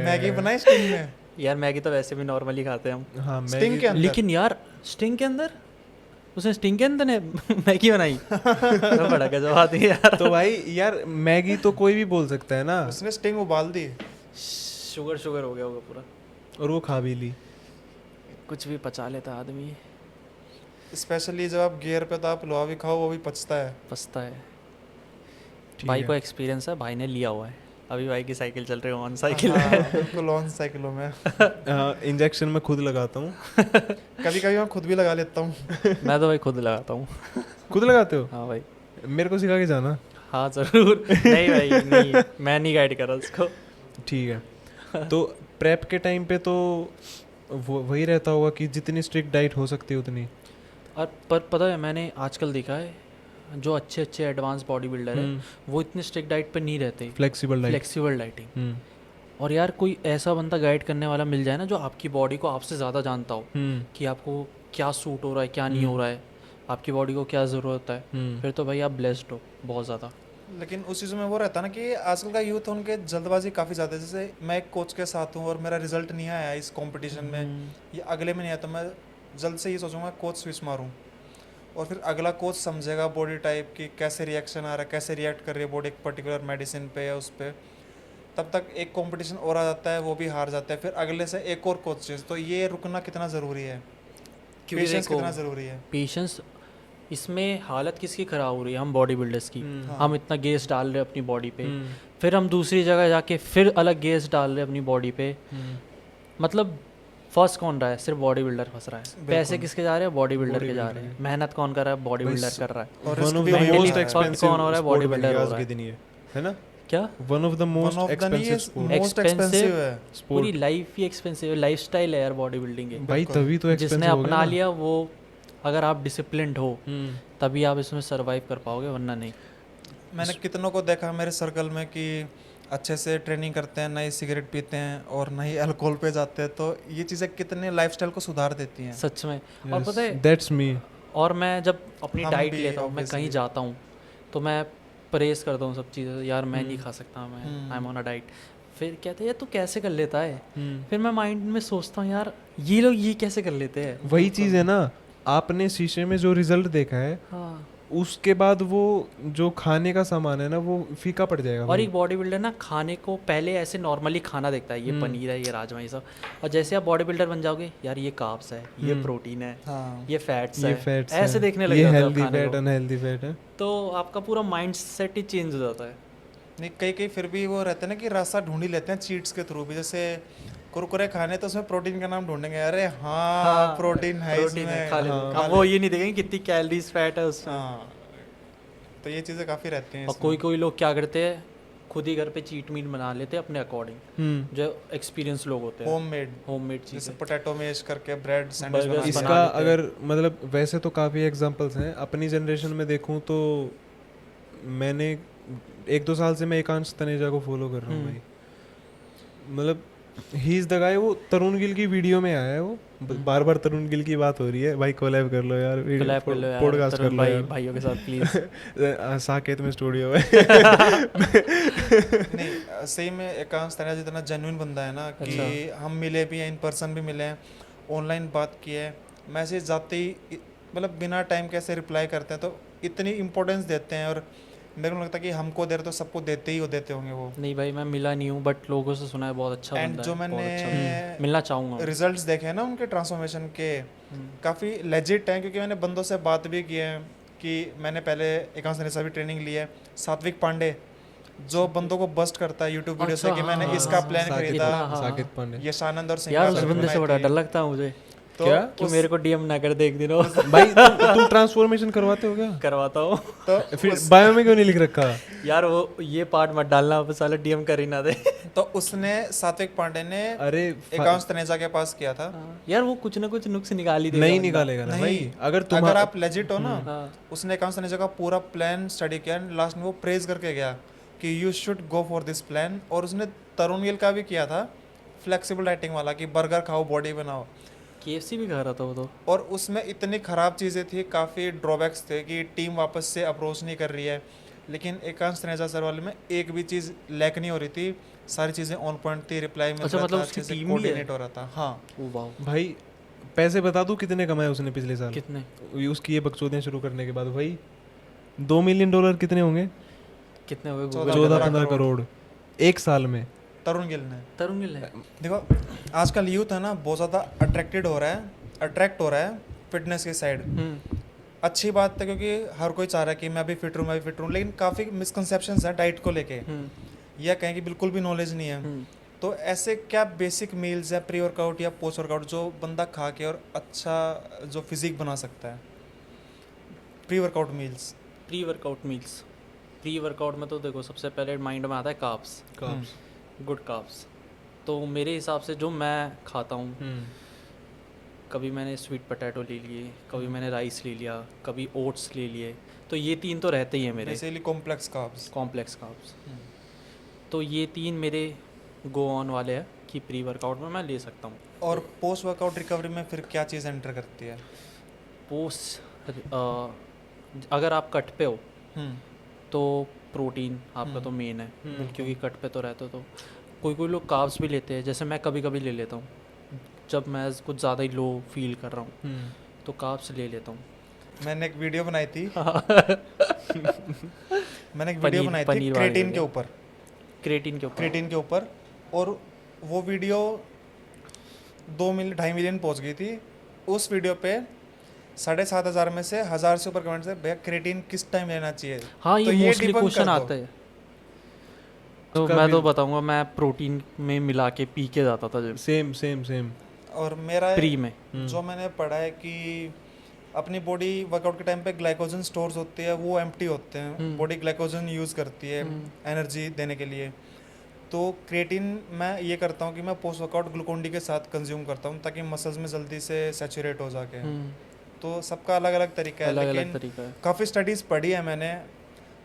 मैगी बनाई स्टिंग में। यार। मैगी तो वैसे भी नॉर्मली खाते हैं हम, हाँ स्टिंग के अंदर लेकिन यार स्टिंग के अंदर, उसने स्टिंग के अंदर ने मैगी बनाई। तो बड़ा गजब आदमी है यार। तो भाई यार मैगी तो कोई भी बोल सकता है ना, उसने स्टिंग उबाल दी। शुगर शुगर हो गया होगा पूरा, और वो खा भी ली। कुछ भी पचा लेता आदमी, स्पेशली जब आप गियर पे तो आप लोहा भी खाओ वो भी पचता है। पछता है। भाई को एक्सपीरियंस है, भाई ने लिया हुआ है, अभी भाई की साइकिल चल रही है, ऑन साइकिल है। बिल्कुल ऑन साइकिलों में इंजेक्शन मैं खुद लगाता हूँ। कभी कभी मैं खुद भी लगा लेता हूँ। मैं तो भाई खुद लगाता हूँ। खुद लगाते हो? हाँ भाई। मेरे को सिखा के जाना। हाँ ज़रूर। नहीं भाई नहीं, मैं नहीं गाइड कर रहा उसको। ठीक है। तो प्रेप के टाइम पे तो वो वही रहता होगा कि जितनी स्ट्रिक्ट डाइट हो सकती है उतनी। और पर पता है मैंने आजकल देखा है जो अच्छे अच्छे एडवांस बॉडी बिल्डर है वो इतने स्ट्रिक्ट डाइट पे नहीं रहते, फ्लेक्सिबल डाइट। Flexible dieting. और यार कोई ऐसा बंदा गाइड करने वाला मिल जाए ना जो आपकी बॉडी को आपसे ज़्यादा जानता हो कि आपको क्या सूट हो रहा है क्या नहीं हो रहा है, आपकी बॉडी को क्या ज़रूरत है, फिर तो भाई आप ब्लेस्ड हो बहुत ज़्यादा। लेकिन उस चीज़ में वो रहता है ना कि आजकल का यूथ उनके जल्दबाजी काफ़ी ज़्यादा है। जैसे मैं एक कोच के साथ हूँ और मेरा रिजल्ट नहीं आया इस कंपटीशन में, ये अगले में नहीं आया, तो मैं जल्द से ये सोचूंगा कोच स्विच मारूँ, और फिर अगला कोच समझेगा बॉडी टाइप की कैसे रिएक्शन आ रहा है, कैसे रिएक्ट कर रही है बॉडी एक पर्टिकुलर मेडिसिन पे या उस पर। तब तक एक कंपटीशन और आ जाता है, वो भी हार जाता है, फिर अगले से एक और कोच चेंज। तो ये रुकना कितना ज़रूरी है, पेशेंस कितना ज़रूरी है। पेशेंस, इसमें हालत किसकी ख़राब हो रही है, हम बॉडी बिल्डर्स की। हम इतना गेस डाल रहे हैं अपनी बॉडी पे, फिर हम दूसरी जगह जाके फिर अलग गेस डाल रहे हैं अपनी बॉडी पे। मतलब फर्स्ट कौन रहा है, सिर्फ बॉडी बिल्डर फंस रहा है। पैसे किसके जा रहे हैं, बॉडी बिल्डर के जा रहे हैं। मेहनत कौन कर रहा है, बॉडी बिल्डर कर रहा है। और वन ऑफ risk द भी वही मोस्ट है। एक्सपेंसिव कौन हो रहा है, बॉडी बिल्डर हो आज रहा के है। दिन ये है ना, क्या one of the most expensive sport. Most expensive है। पूरी लाइफ ही एक्सपेंसिव है, लाइफस्टाइल है यार बॉडी बिल्डिंग की। भाई तभी तो जिसने एक्सपेंसिव हो अपना गया लिया वो, अगर आप डिसिप्लिन्ड हो तभी आप इसमें सरवाइव कर पाओगे, वरना नहीं। मैंने कितनों को देखा मेरे सर्कल में कि अच्छे से ट्रेनिंग करते हैं, नहीं सिगरेट पीते हैं और नहीं अल्कोहल पे जाते हैं, तो ये चीज़ें कितने लाइफस्टाइल को सुधार देती हैं सच में। ना। और पता है, दैट्स मी। और मैं जब अपनी हम डाइट भी लेता हूँ, मैं कहीं obviously। जाता हूँ तो मैं परहेज़ करता हूँ सब चीज़ें, यार मैं नहीं खा सकता, मैं I am on a diet. फिर कहते हैं यार तू कैसे कर लेता है, फिर मैं माइंड में सोचता हूँ यार ये लोग ये कैसे कर लेते हैं। वही चीज़ है ना, आपने शीशे में जो रिजल्ट देखा है हाँ। उसके बाद वो जो खाने का सामान है ना वो फीका पड़ जाएगा। और एक बॉडी बिल्डर ना खाने को पहले ऐसे नॉर्मली खाना देखता है, ये पनीर है, ये राजमा, ये सब। और जैसे आप बॉडी बिल्डर बन जाओगे, यार ये कार्ब्स है, ये प्रोटीन है, हाँ। ये फैट्स ये है, फैट्स ऐसे देखने लग ये जाते हो हेल्दी खाने फैट को। अनहेल्दी फैट है। तो आपका पूरा माइंड सेट ही चेंज हो जाता है। नहीं, कई कई फिर भी वो रहते हैं ना कि रास्ता ढूंढ ही लेते हैं चीट्स के थ्रू भी। जैसे कुरकुरे खाने तो उसमें प्रोटीन का नाम ढूंढेंगे, अरे हाँ प्रोटीन है प्रोटीन है, इसमें, खा लेते हैं। अब वो ये नहीं देखेंगे कितनी कैलोरीज फैट है उसमें। हाँ। तो ये चीज़ें काफ़ी रहती हैं और कोई कोई लोग क्या करते हैं, खुद ही घर पे चीट मीट बना लेते हैं अपने अकॉर्डिंग, जो एक्सपीरियंस लोग होते हैं, होममेड जैसे चीज़ें। पोटैटो मैश करके ब्रेड सैंडविच Burgers बना इसका बना लेते हैं। अगर मतलब वैसे तो काफ़ी एग्जांपल्स हैं। अपनी जनरेशन में देखूं तो मैंने 1-2 साल से मैं एकांश तनेजा को फॉलो कर रहा हूँ भाई। मतलब ही इज़ द गाय। वो तरुण गिल की वीडियो में आया है, वो बार बार तरुण गिल की बात हो रही है, भाई कोलैब कर लो यार, कोलैब कर लो यार, पॉडकास्ट कर तरुण लो भाई यार। भाइयों के साथ प्लीज। साकेत में स्टूडियो है। नहीं, सही में एकांश तनेजा जितना जेन्युइन बंदा है ना कि हम मिले भी हैं, इन पर्सन भी मिले हैं, ऑनलाइन बात की है, मैसेज जाते ही मतलब बिना टाइम कैसे रिप्लाई करते हैं, तो इतनी इम्पोर्टेंस देते हैं। और मेरे को लगता है कि हमको दे रहे तो सबको देते ही देते होंगे वो। नहीं भाई मैं मिला नहीं हूँ, बट लोगों से सुना है बहुत अच्छा एंड बंदा जो है, बहुत मैंने अच्छा बंदा है। मिलना चाहूँगा। रिजल्ट्स देखे हैं ना उनके ट्रांसफॉर्मेशन के, काफ़ी लेजिट हैं, क्योंकि मैंने बंदों से बात भी की है कि मैंने पहले एकांश तनेजा भी ट्रेनिंग ली है। सात्विक पांडे जो बंदों को बस्ट करता है यूट्यूब वीडियो से कि मैंने इसका प्लान खरीदा, साकेत पांडे। यशानंद और यार उस सिंह बंदे से बड़ा डर लगता है मुझे, तो क्या? कि मेरे को डीएम ना कर दे एक दिन और। भाई तुम ट्रांसफॉर्मेशन करवाते हो क्या? करवाता हूँ। तो फिर बायो में क्यों नहीं लिख रखा? यार वो ये पार्ट मत डालना, अब साला डीएम कर ही ना दे। तो उसने सात्विक पांडे ने अरे एकांश तनेजा के पास किया था। यार वो कुछ ना कुछ नुक्स निकाल ही देगा नहीं बंदा। निकालेगा ना नहीं, भाई। अगर अगर आप लेजिट हो ना, हाँ। उसने एकांश तनेजा का पूरा प्लान स्टडी किया, लास्ट में वो प्रेज करके गया कि you should go for this plan. और उसने तरुण गिल का भी किया था, फ्लेक्सिबल डाइटिंग वाला, कि बर्गर खाओ बॉडी बनाओ। KFC भी खा रहा था वो तो। और उसमें इतनी ख़राब चीज़ें थी, काफ़ी ड्रॉबैक्स थे कि टीम वापस से अप्रोच नहीं कर रही है, लेकिन एकांश तनेजा सर वाले में एक भी चीज़ लैक नहीं हो रही थी, सारी चीज़ें ऑन पॉइंट थी, रिप्लाई में अच्छा, मतलब उसकी टीम भी है? कोऑर्डिनेट हो रहा था। हाँ ओ वाह, भाई पैसे बता दूं कितने कमाए उसने पिछले साल? कितने उसकी ये बकचोदियां शुरू करने के बाद भाई $2 मिलियन कितने होंगे? कितने हुए? 14-15 करोड़ एक साल में। तरुण गिल ने। तरुण गिल है। देखो आजकल यूथ है ना बहुत ज़्यादा अट्रैक्ट हो रहा है फिटनेस की साइड। अच्छी बात है क्योंकि हर कोई चाह रहा है कि मैं भी फिट रहूँ, मैं भी फिट रहूँ, लेकिन काफ़ी मिसकंसेप्शंस हैं डाइट को लेके, या कहें कि बिल्कुल भी नॉलेज नहीं है। तो ऐसे क्या बेसिक मील्स है प्री वर्कआउट या पोस्ट वर्कआउट जो बंदा खा के और अच्छा जो फिजिक बना सकता है? Pre workout meals. Pre workout में तो देखो सबसे पहले माइंड में आता है कार्ब्स, गुड कार्ब्स। तो मेरे हिसाब से जो मैं खाता हूँ, कभी मैंने स्वीट पोटैटो ले लिए, कभी मैंने राइस ले लिया, कभी ओट्स ले लिए, तो ये 3 तो रहते ही हैं मेरे basically complex carbs. Complex carbs. तो ये 3 मेरे गो ऑन वाले हैं कि प्री वर्कआउट में मैं ले सकता हूँ। और पोस्ट वर्कआउट रिकवरी में फिर क्या चीज़ एंटर करती है? अगर आप कट पे हो तो प्रोटीन आपका तो मेन है, क्योंकि कट पे तो रहते हो। तो कोई लोग कार्ब्स भी लेते हैं, जैसे मैं कभी कभी ले लेता हूँ जब मैं कुछ ज़्यादा ही लो फील कर रहा हूँ, तो कार्ब्स ले लेता हूँ। मैंने एक वीडियो बनाई थी पनीर क्रेटीन के ऊपर, क्रेटीन के ऊपर। और वो वीडियो 2-2.5 मिलियन पहुंच गई थी। उस वीडियो पे 7,500 में से 1000 से ऊपर कमेंट्स है भैया क्रेटीन किस टाइम लेना चाहिए। हाँ, तो ये मोस्टली debunk क्वेश्चन कर दो। आता है। तो मैं तो बताऊंगा, मैं प्रोटीन में मिला के पी के जाता था जब सेम। और मेरा प्री में जो मैंने पढ़ा है कि अपनी बॉडी वर्कआउट के टाइम पे ग्लाइकोजन स्टोर्स होते हैं, वो एम्प्टी होते हैं। बॉडी ग्लाइकोजन यूज़ करती है एनर्जी देने के लिए। तो क्रेटीन मैं ये करता हूँ कि मैं पोस्ट वर्कआउट ग्लूकोन डी के साथ कंज्यूम करता हूँ ताकि मसल्स में जल्दी से सैचुरेट हो जाके। तो सबका अलग अलग तरीका है, लेकिन काफ़ी स्टडीज़ पढ़ी है मैंने,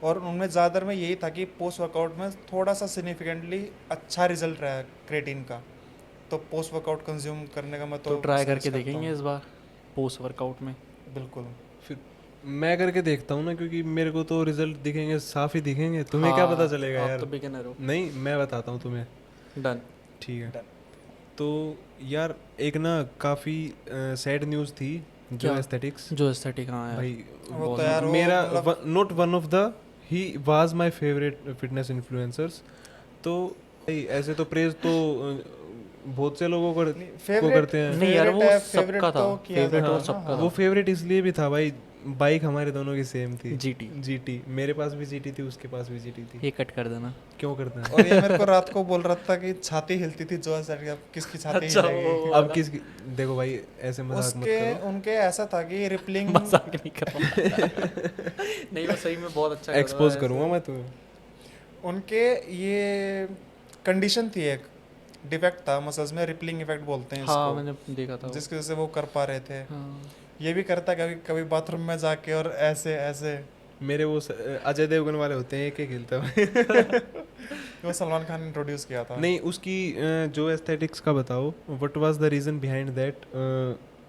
और उनमें ज़्यादातर में यही था कि पोस्ट वर्कआउट में थोड़ा सा सिग्निफिकेंटली अच्छा रिजल्ट रहा है क्रेटीन का। तो पोस्ट वर्कआउट कंज्यूम करने का मैं तो ट्राई करके देखेंगे इस बार पोस्ट वर्कआउट में। बिल्कुल। फिर मैं करके देखता हूँ ना, क्योंकि मेरे को तो रिजल्ट दिखेंगे, साफ ही दिखेंगे। तुम्हें क्या पता चलेगा यार? आप तो बिगिनर हो। नहीं, मैं बताता हूँ तुम्हें। डन। ठीक है। तो यार एक ना काफ़ी सैड न्यूज़ थी जो एस्थेटिक्स। हाँ यार भाई वो तो यार मेरा not one of the, he was my favourite fitness influencers. तो भाई ऐसे तो प्रेज तो बहुत से लोगों को करते हैं। नहीं यार, वो सबका था फेवरेट, और हाँ, सबका वो फेवरेट इसलिए भी था भाई, बाइक हमारे दोनों की सेम थी, जीटी। मेरे पास भी जीटी थी, उसके पास भी जीटी थी। ये कट कर देना। क्यों करते हैं? और ये मेरे को रात को बोल रहा था कि छाती हिलती थी जो अब किसकी छाती हिलेगी? अब किसकी? देखो भाई ऐसे मजाक मत करो। उनके ऐसा था कि रिपलिंग मजाक नहीं कर रहा। नहीं, वो सही में बहुत अच्छा एक्सपोज करूंगा मैं तुम्हें। उनके ये कंडीशन थी, एक डिफेक्ट था मसल्स में, रिपलिंग इफेक्ट बोलते हैं इसको। हाँ, मैंने देखा था जिसकी वजह से वो कर पा रहे थे। हाँ। ये भी करता कभी बाथरूम में जाके और ऐसे ऐसे। मेरे वो अजय देवगन वाले होते हैं, एक खेलते हैं। वो सलमान खान ने इंट्रोड्यूस किया था। नहीं, उसकी जो एस्थेटिक्स का बताओ, what was the reason behind that?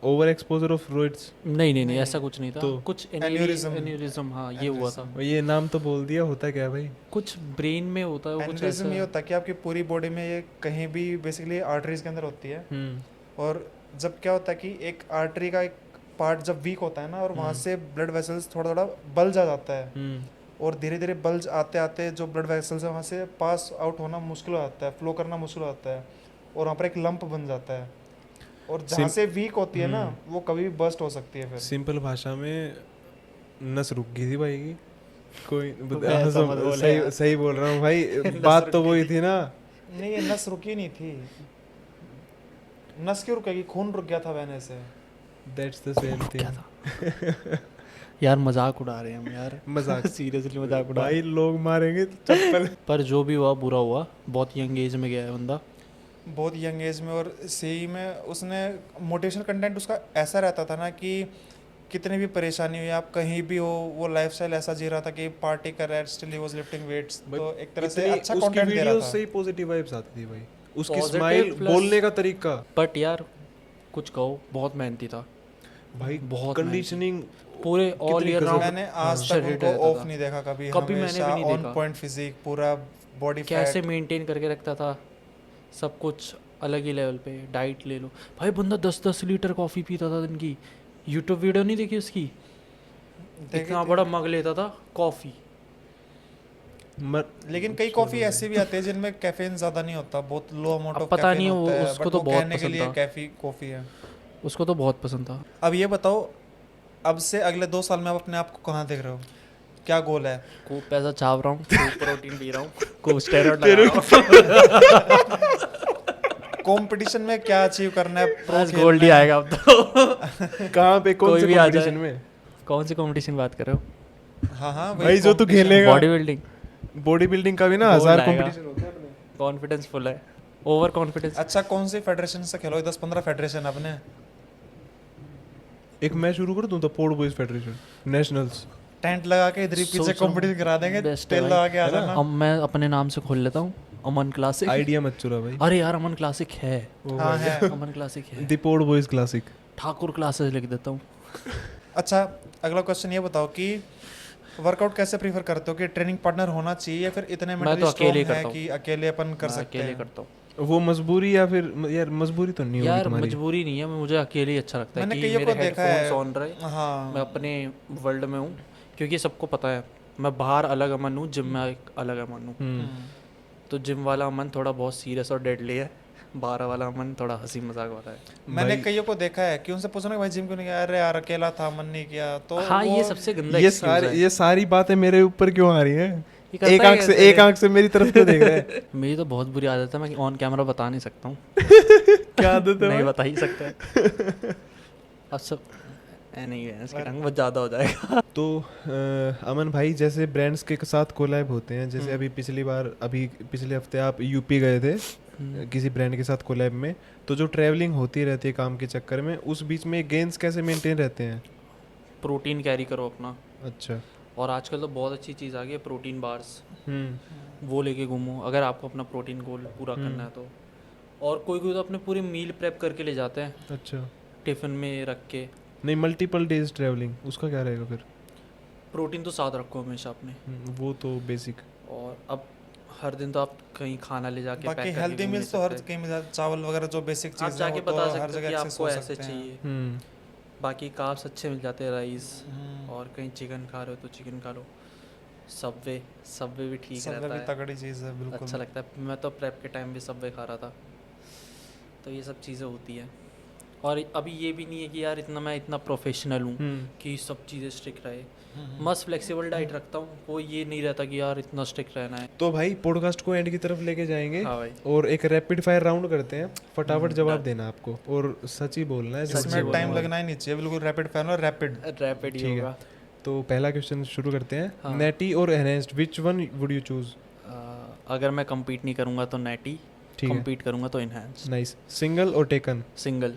Over exposure of roids? नहीं, ऐसा कुछ नहीं था। तो कुछ एन्यूरिज्म। एन्यूरिज्म, हाँ ये हुआ था। ये नाम तो बोल दिया, होता क्या भाई? कुछ ब्रेन में होता है, वो कुछ ऐसा। एन्यूरिज्म ये होता है कि आपकी पूरी बॉडी में ये कहीं भी बेसिकली आर्टरीज के अंदर होती है। और जब क्या होता है कि एक आर्टरी का एक पार्ट जब वीक होता है ना, और वहाँ से ब्लड वेसल्स थोड़ा बल्ज आ जाता है, और धीरे धीरे बल्ज आते आते जो ब्लड वेसल्स है वहाँ से पास आउट होना मुश्किल हो जाता है, फ्लो करना मुश्किल हो जाता है, और वहाँ पर एक लंप बन जाता है। और जहाँ से वीक होती है ना, वो कभी भी बर्स्ट हो सकती है। फिर सिंपल भाषा में नस रुक गई थी भाई की। कोई सही बोल रहा हूँ भाई। बात तो वही थी ना। नहीं, ये नस रुकी नहीं थी। नस क्यों रुकेगी? खून रुक गया था बहने से। That's the same thing. यार मजाक उड़ा रहे हैं हम यार। मजाक सीरियसली मजाक उड़ा भाई, लोग मारेंगे चप्पल। पर जो भी हुआ बुरा हुआ। बहुत यंग एज में गया है बंदा, बहुत यंग एज में। और सही में उसने मोटिवेशनल कंटेंट उसका ऐसा रहता था ना कि कितनी भी परेशानी हुई, आप कहीं भी हो, वो लाइफस्टाइल ऐसा जी रहा था कि पार्टी कर रहा है, still he was lifting weights. तो एक तरह से अच्छा कंटेंट दे रहा था। उसकी पॉजिटिव वाइब्स आती थी भाई, उसकी स्माइल, बोलने का तरीका। बट यार कुछ कहो, बहुत मेहनती था भाई, बहुत कंडीशनिंग पूरे ऑल ईयर राउंड। मैंने आज तक उनको ऑफ नहीं देखा कभी मैंने भी नहीं देखा। ऑन पॉइंट फिजिक, पूरा बॉडी कैसे मेंटेन करके रखता था, सब कुछ अलग ही लेवल पे। डाइट ले लो भाई, बंदा 10-10 लीटर कॉफ़ी पीता था दिन की। यूट्यूब वीडियो नहीं देखी उसकी? इतना बड़ा मग लेता था कॉफ़ी। लेकिन कई कॉफ़ी ऐसे भी आते हैं जिनमें कैफीन ज़्यादा नहीं होता, बहुत लो अमाउंट ऑफ पता नहीं, होता है, उसको तो बहुत कहने के पसंद लिए था। कैफी कॉफ़ी है, उसको तो बहुत पसंद था। अब ये बताओ अब से अगले 2 साल में आप अपने आप को कहाँ देख रहे हो, क्या गोल है? खूब पैसा छाप रहा हूँ, खूब प्रोटीन पी रहा हूँ, खूब स्टेरॉइड लगा रहा हूँ। कंपटीशन में क्या अचीव करना है? प्रो बस गोल्ड ही आएगा अब तो। कहाँ पे कौन कोई से भी आ जाए। कंपटीशन में? कौन सी कंपटीशन बात कर रहे हो? हाँ हाँ भाई जो तू खेलेगा बॉडी बिल्डिंग। बॉडी बिल्डिंग का भी ना Gold 1000 आएगा। कंपटीशन होते हैं अपने। कॉन्फिडेंस फुल है, ओवर कॉन्फिडेंस। अच्छा, कौन सी फेडरेशन से खेलोगे? 10-15 फेडरेशन अपने। एक मैं शुरू कर दूं the port boys federation nationals. Tent लगा के इधर ही सोच पीछे रहा हूँ। कंपटीशन करा देंगे, Best है तेल भाई। लगा के आ है ना? जाना। अब मैं अपने नाम से खोल लेता हूँ, अमन क्लासिक। आइडिया मत चुरा भाई। अरे यार अमन क्लासिक है, हाँ है। अमन क्लासिक है। The port boys classic. Thakur classes लिख देता हूँ। अच्छा, अगला क्वेश्चन ये बताओ कि वर्कआउट कैसे प्रीफर करते हो, कि ट्रेनिंग पार्टनर होना चाहिए या फिर इतने मैं मेंटली तो स्ट्रांग अकेले ही है करता हूँ। कि अकेले अपन कर मैं सकते अकेले हैं? करता हूँ वो मजबूरी या फिर यार मजबूरी तो नहीं होगी यार, तुम्हारी? मजबूरी नहीं है, मुझे अकेले ही अच्छा लगता है मैंने कि कईयों मेरे को देखा है। हेडफोन्स ऑन रहे, मैं हाँ, अपने वर्ल्ड में हूँ। क्योंकि सबको पता है मैं बाहर अलग अमन हूँ, जिम में एक अलग अमन हूँ। तो जिम वाला अमन थोड़ा बहुत सीरियस और डेडली है, बाहर वाला अमन थोड़ा हंसी मजाक वाला है। मैंने भाई- कईयों को देखा है कि उनसे पूछना कि भाई जिम क्यों नहीं गया, अरे यार अकेला था, मन नहीं किया। तो हाँ, वो ये सबसे गंदा ये excuse है। ये सारी बातें मेरे ऊपर क्यों आ रही हैं? ये करता एक है आंख से कैसे? एक आंख से मेरी तरफ क्यों देख रहा है? मेरी तो बहुत बुरी आदत है, मैं ऑन कैमरा बता नहीं सकता हूँ। क्या आदत है नहीं भाई? बता ही सकता। अब सब नहीं है, इसके रंग बहुत ज़्यादा हो जाएगा। तो अमन भाई, जैसे ब्रांड्स के साथ कोलैब होते हैं, जैसे अभी पिछले हफ्ते आप यूपी गए थे किसी ब्रांड के साथ कोलैब में, तो जो ट्रैवलिंग होती रहती है काम के चक्कर में, उस बीच में गेन्स कैसे मेंटेन रहते हैं? प्रोटीन कैरी करो अपना, अच्छा। और आजकल तो बहुत अच्छी चीज़ आ गई है प्रोटीन बार्स, वो लेके घूमो अगर आपको अपना प्रोटीन गोल पूरा करना है तो। और कोई कोई तो अपने पूरी मील प्रेप करके ले जाते हैं अच्छा। टिफ़िन में रख के। नहीं, मल्टीपल डेज ट्रैवलिंग उसका क्या रहेगा फिर? प्रोटीन तो साथ रखो हमेशा अपने। वो तो बेसिक। और अब हर दिन तो आप कहीं खाना ले जाके बाकी पैक करके हेल्दी घूम नहीं मील्स तो हर सकते। कहीं मिल, चावल वगैरह जो बेसिक आप चीज़ है जाके वो तो बता हर सकते हो जगह कि एक्सेस आपको हो ऐसे सकते हैं। चाहिए। बाकी कार्ब्स अच्छे मिल जाते हैं, राइस, और कहीं चिकन खा रहे हो तो चिकन खा लो। सबवे भी ठीक सब रहता भी है, तगड़ी चीज़ है, बिल्कुल अच्छा लगता है। मैं तो प्रेप के टाइम भी सबवे खा रहा था। तो ये सब चीज़ें होती हैं। और अभी ये भी नहीं है कि यार मैं इतना प्रोफेशनल हूँ कि सब चीज़ें स्ट्रिक्ट रहे। मस्त फ्लेक्सिबल डाइट रखता हूँ, कोई ये नहीं रहता कि यार इतना स्ट्रिक्ट रहना है। तो भाई पॉडकास्ट को एंड की तरफ लेके जाएंगे हाँ भाई। और एक रैपिड फायर राउंड करते हैं। फटाफट जवाब देना आपको, और सच ही बोलना है। सच ही इसमें बोलना टाइम है। लगना ही नहीं चाहिए, बिल्कुल रैपिड फायर और रैपिड। रैपिड ही ठीक है। होगा। तो पहला क्वेश्चन शुरू करते हैं। हाँ। नेटी और enhanced, which one would you choose? अगर मैं compete नहीं करूँगा तो नेटी, ठीक है। compete करूँगा तो इनहेंस। नाइस। सिंगल और टेकन? सिंगल।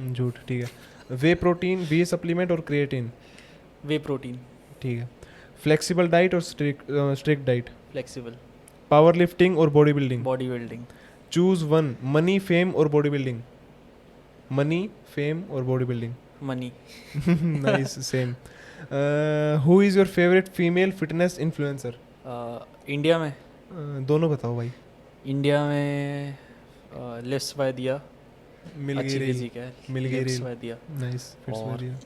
झूठ। ठीक है। वे प्रोटीन, वी सप्लीमेंट और क्रिएटिन? Whey protein. ठीक है। फ्लेक्सिबल डाइट और strict diet? Flexible. Power lifting और body building? Body building. Choose one, money, fame और बॉडी बिल्डिंग? मनी, फेम और body building? Money. Nice, same. Who is your favourite female fitness influencer? India में? दोनों बताओ भाई। India में lips bye दिया, मिल अच्छी गई फिजिक है। मिल गई लिप्स रील। बाय दिया। नाइस, फिट्स और बढ़िया।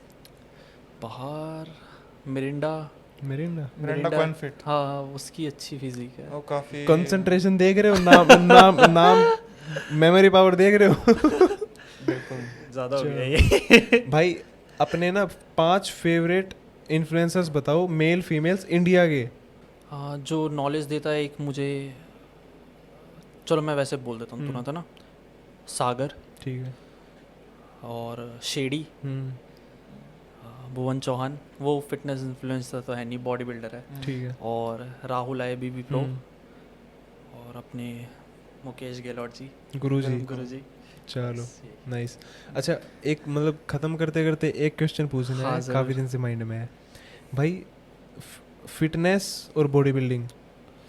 बाहर मिरिंडा। मिरिंडा। मिरिंडा कॉन्फिट, हाँ, उसकी अच्छी फिजिक है। वो काफ़ी कंसंट्रेशन देख रहे हो? नाम मेमोरी पावर देख रहे हो? बिल्कुल। ज़्यादा हो गया ये। भाई अपने ना 5 फेवरेट इन्फ्लुएंसर्स बताओ, मेल फीमेल्स इंडिया के। हाँ, जो नॉलेज देता है एक मुझे, चलो मैं वैसे बोल देता हूँ तुरंत, है ना। सागर, ठीक है। और शेडी, भुवन चौहान, वो फिटनेस इन्फ्लुएंसर तो है नहीं, बॉडी बिल्डर है। ठीक है। और राहुल आए बीबी प्रो, और अपने मुकेश गहलोत जी, गुरुजी। गुरुजी। चलो, नाइस। अच्छा, एक मतलब ख़त्म करते करते एक क्वेश्चन पूछना हाँ, है, ज़रूर। काफ़ी दिन से माइंड में है भाई। फिटनेस और बॉडी बिल्डिंग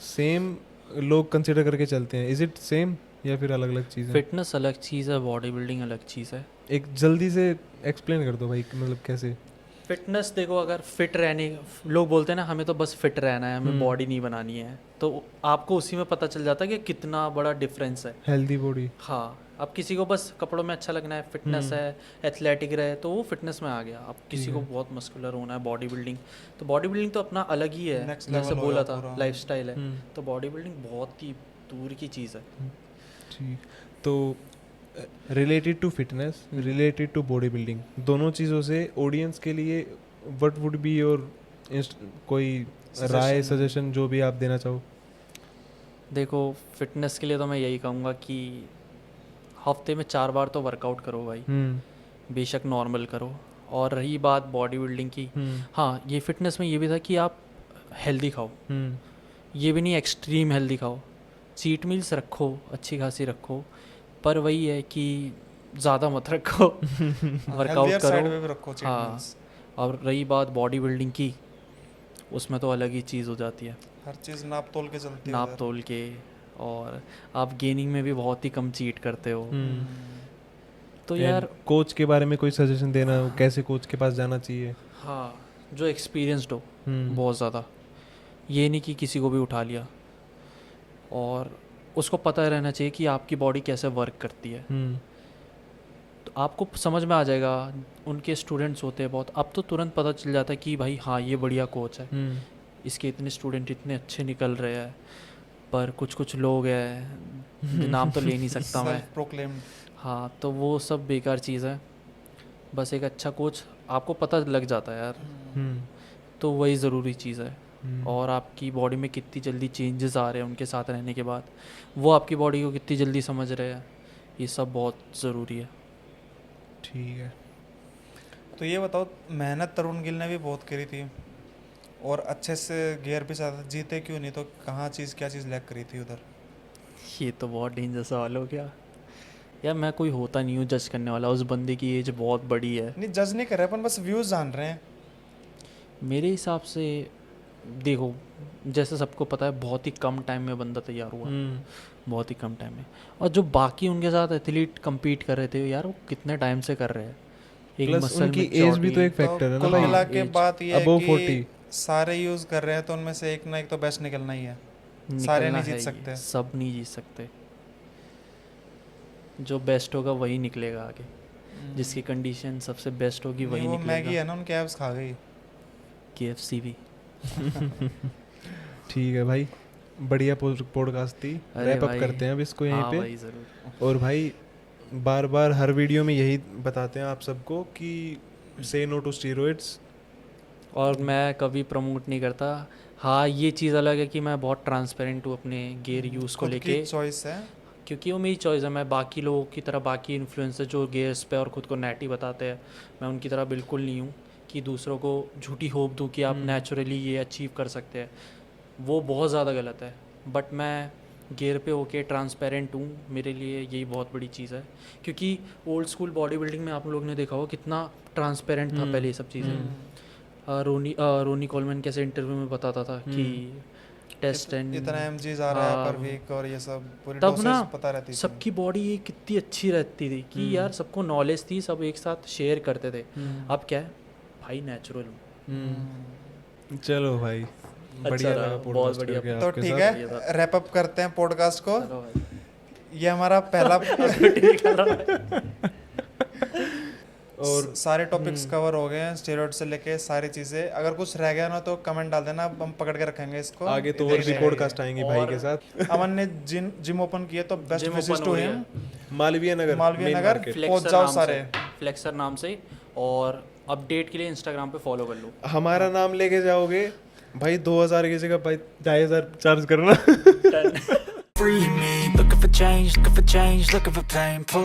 सेम लोग कंसिडर करके चलते हैं, इज इट सेम या फिर अलग अलग चीज़ें? फिटनेस अलग चीज़ है, बॉडी बिल्डिंग अलग चीज़ है। एक जल्दी से एक्सप्लेन कर दो भाई, मतलब कैसे? फिटनेस देखो, अगर फिट रहने, लोग बोलते हैं ना हमें तो बस फिट रहना है, हमें बॉडी नहीं बनानी है, तो आपको उसी में पता चल जाता है कि कितना बड़ा डिफरेंस है। Healthy body. हाँ, अब किसी को बस कपड़ों में अच्छा लगना है, फिटनेस है, एथलेटिक रहे, तो वो फिटनेस में आ गया। अब किसी को बहुत मस्कुलर होना है, बॉडी बिल्डिंग, तो बॉडी बिल्डिंग तो अपना अलग ही है। Next जैसे level बोला होगा था पूरा। लाइफस्टाइल है, तो बॉडी बिल्डिंग बहुत ही दूर की चीज़ है। ठीक। तो related to fitness, related to body building, दोनों चीज़ों से ऑडियंस के लिए व्हाट वुड बी योर कोई राय सजेशन जो भी आप देना चाहो? देखो फिटनेस के लिए तो मैं यही कहूँगा कि हफ्ते में 4 बार तो वर्कआउट करो भाई, बेशक नॉर्मल करो। और रही बात बॉडी बिल्डिंग की, हाँ ये फिटनेस में ये भी था कि आप हेल्दी खाओ, ये भी नहीं एक्सट्रीम हेल्दी खाओ, चीट मील्स रखो, अच्छी खासी रखो, पर वही है कि ज़्यादा मत रखो, वर्कआउट Healthier side में भी करो। रखो cheat हाँ, meals। और रही बात बॉडी बिल्डिंग की, उसमें तो अलग ही चीज़ हो जाती है, हर चीज़ नाप तोल के चलती है नाप उधर। तोल के। और आप गेनिंग में भी बहुत ही कम चीट करते हो, तो यार कोच के बारे में कोई सजेशन देना हो, कैसे कोच के पास जाना चाहिए? हाँ, जो एक्सपीरियंस्ड हो बहुत ज़्यादा, ये नहीं कि किसी को भी उठा लिया, और उसको पता रहना चाहिए कि आपकी बॉडी कैसे वर्क करती है। तो आपको समझ में आ जाएगा, उनके स्टूडेंट्स होते हैं बहुत, अब तो तुरंत पता चल जाता है कि भाई हाँ ये बढ़िया कोच है, इसके इतने स्टूडेंट इतने अच्छे निकल रहे हैं। पर कुछ लोग हैं, नाम तो ले नहीं सकता मैं, सेल्फ प्रोक्लेम्ड। हाँ, तो वो सब बेकार चीज़ है। बस एक अच्छा कोच आपको पता लग जाता है यार, तो वही ज़रूरी चीज़ है। और आपकी बॉडी में कितनी जल्दी चेंजेस आ रहे हैं उनके साथ रहने के बाद, वो आपकी बॉडी को कितनी जल्दी समझ रहे हैं, ये सब बहुत ज़रूरी है। ठीक है। तो ये बताओ, मेहनत तरुण गिल ने भी बहुत करी थी और अच्छे से गियर भी चाहता, जीते क्यों नहीं? तो कहाँ क्या चीज़ लैक करी थी उधर? ये तो बहुत डेंजर सवाल हो गया यार, मैं कोई होता नहीं हूँ जज करने वाला, उस बंदे की एज बहुत बड़ी है। नहीं, जज नहीं कर रहे अपन, बस व्यूज़ जान रहे हैं। मेरे हिसाब से देखो, जैसे सबको पता है बहुत ही कम टाइम में बंदा तैयार हुआ, बहुत ही कम टाइम में। और जो बाकी उनके साथ एथलीट compete कर रहे थे यार, वो कितने टाइम से कर रहे हैं, एक प्लस मसल उनकी एज भी तो एक तो फैक्टर है ना कुल भाई। मिला के age बात ये है above कि 40 सारे यूज़ कर रहे हैं, तो उनमें से एक ना एक तो बेस्ट निकलना ही है। सारे नहीं जीत सकते। सब नहीं जीत सकते, जो बेस्ट होगा वही निकलेगा आगे, जिसकी कंडीशन सबसे बेस्ट होगी वही वो मैगी निकलेगा। है ना, उनके एब्स खा गई। KFC भी। ठीक है भाई, बढ़िया पॉडकास्ट थी। अरे रैप अप भाई, करते हैं अब इसको यहीं हाँ पे। भाई ज़रूर। और भाई बार बार हर वीडियो में यही बताते हैं आप सबको कि से नो टू स्टीरॉइड्स। और मैं कभी प्रमोट नहीं करता। हाँ, ये चीज़ अलग है कि मैं बहुत ट्रांसपेरेंट हूँ अपने गेयर यूज़ को खुद लेके, की चॉइस है। क्योंकि वो मेरी चॉइस है। मैं बाकी लोगों की तरह, बाकी इन्फ्लुएंसर जो गेयर्स पे और ख़ुद को नैटी बताते हैं, मैं उनकी तरह बिल्कुल नहीं हूँ कि दूसरों को झूठी होप दूँ कि आप नेचुरली ये अचीव कर सकते हैं। वो बहुत ज़्यादा गलत है। बट मैं गेयर पे होके ट्रांसपेरेंट हूँ, मेरे लिए यही बहुत बड़ी चीज़ है। क्योंकि ओल्ड स्कूल बॉडी बिल्डिंग में आप लोग ने देखा होगा कितना ट्रांसपेरेंट था पहले ये सब चीज़ें। रोनी कोलमैन कैसे इंटरव्यू में बताता था कि टेस्ट एंड इतना mgs आ रहा है पर वीक, और ये सब पूरी तब डोसेज ना पता रहती थी। सबकी बॉडी कितनी अच्छी रहती थी कि यार सबको नॉलेज थी, सब एक साथ शेयर करते थे। अब क्या है भाई, नेचुरल हूँ। चलो भाई, बढ़िया रहा, लगा बहुत पॉडकास्ट बढ़िया। करके तो आपके ठीक साथ। है, रैप अप करते हैं पॉडकास्ट को। चलो भाई। ये हमारा पहला और सारे टॉपिक्स कवर हो गए हैं, स्टेरॉइड से लेके सारी चीजें। अगर कुछ रह गया ना तो कमेंट डाल देना, हम पकड़ के रखेंगे इसको। आगे तो और भी पॉडकास्ट आएंगे भाई के साथ। अमन ने जिम ओपन किया, तो best Gym wishes open to हो him. Malviya Nagar, Malviya main Nagar. market। पहुंच जाओ सारे। फ्लेक्सर नाम से, और अपडेट के लिए इंस्टाग्राम पे फॉलो कर लो। हमारा नाम लेके जाओगे भाई 2000 की जगह भाई 2000 चार्ज करना। Free me, looking for change, looking for pain, pulling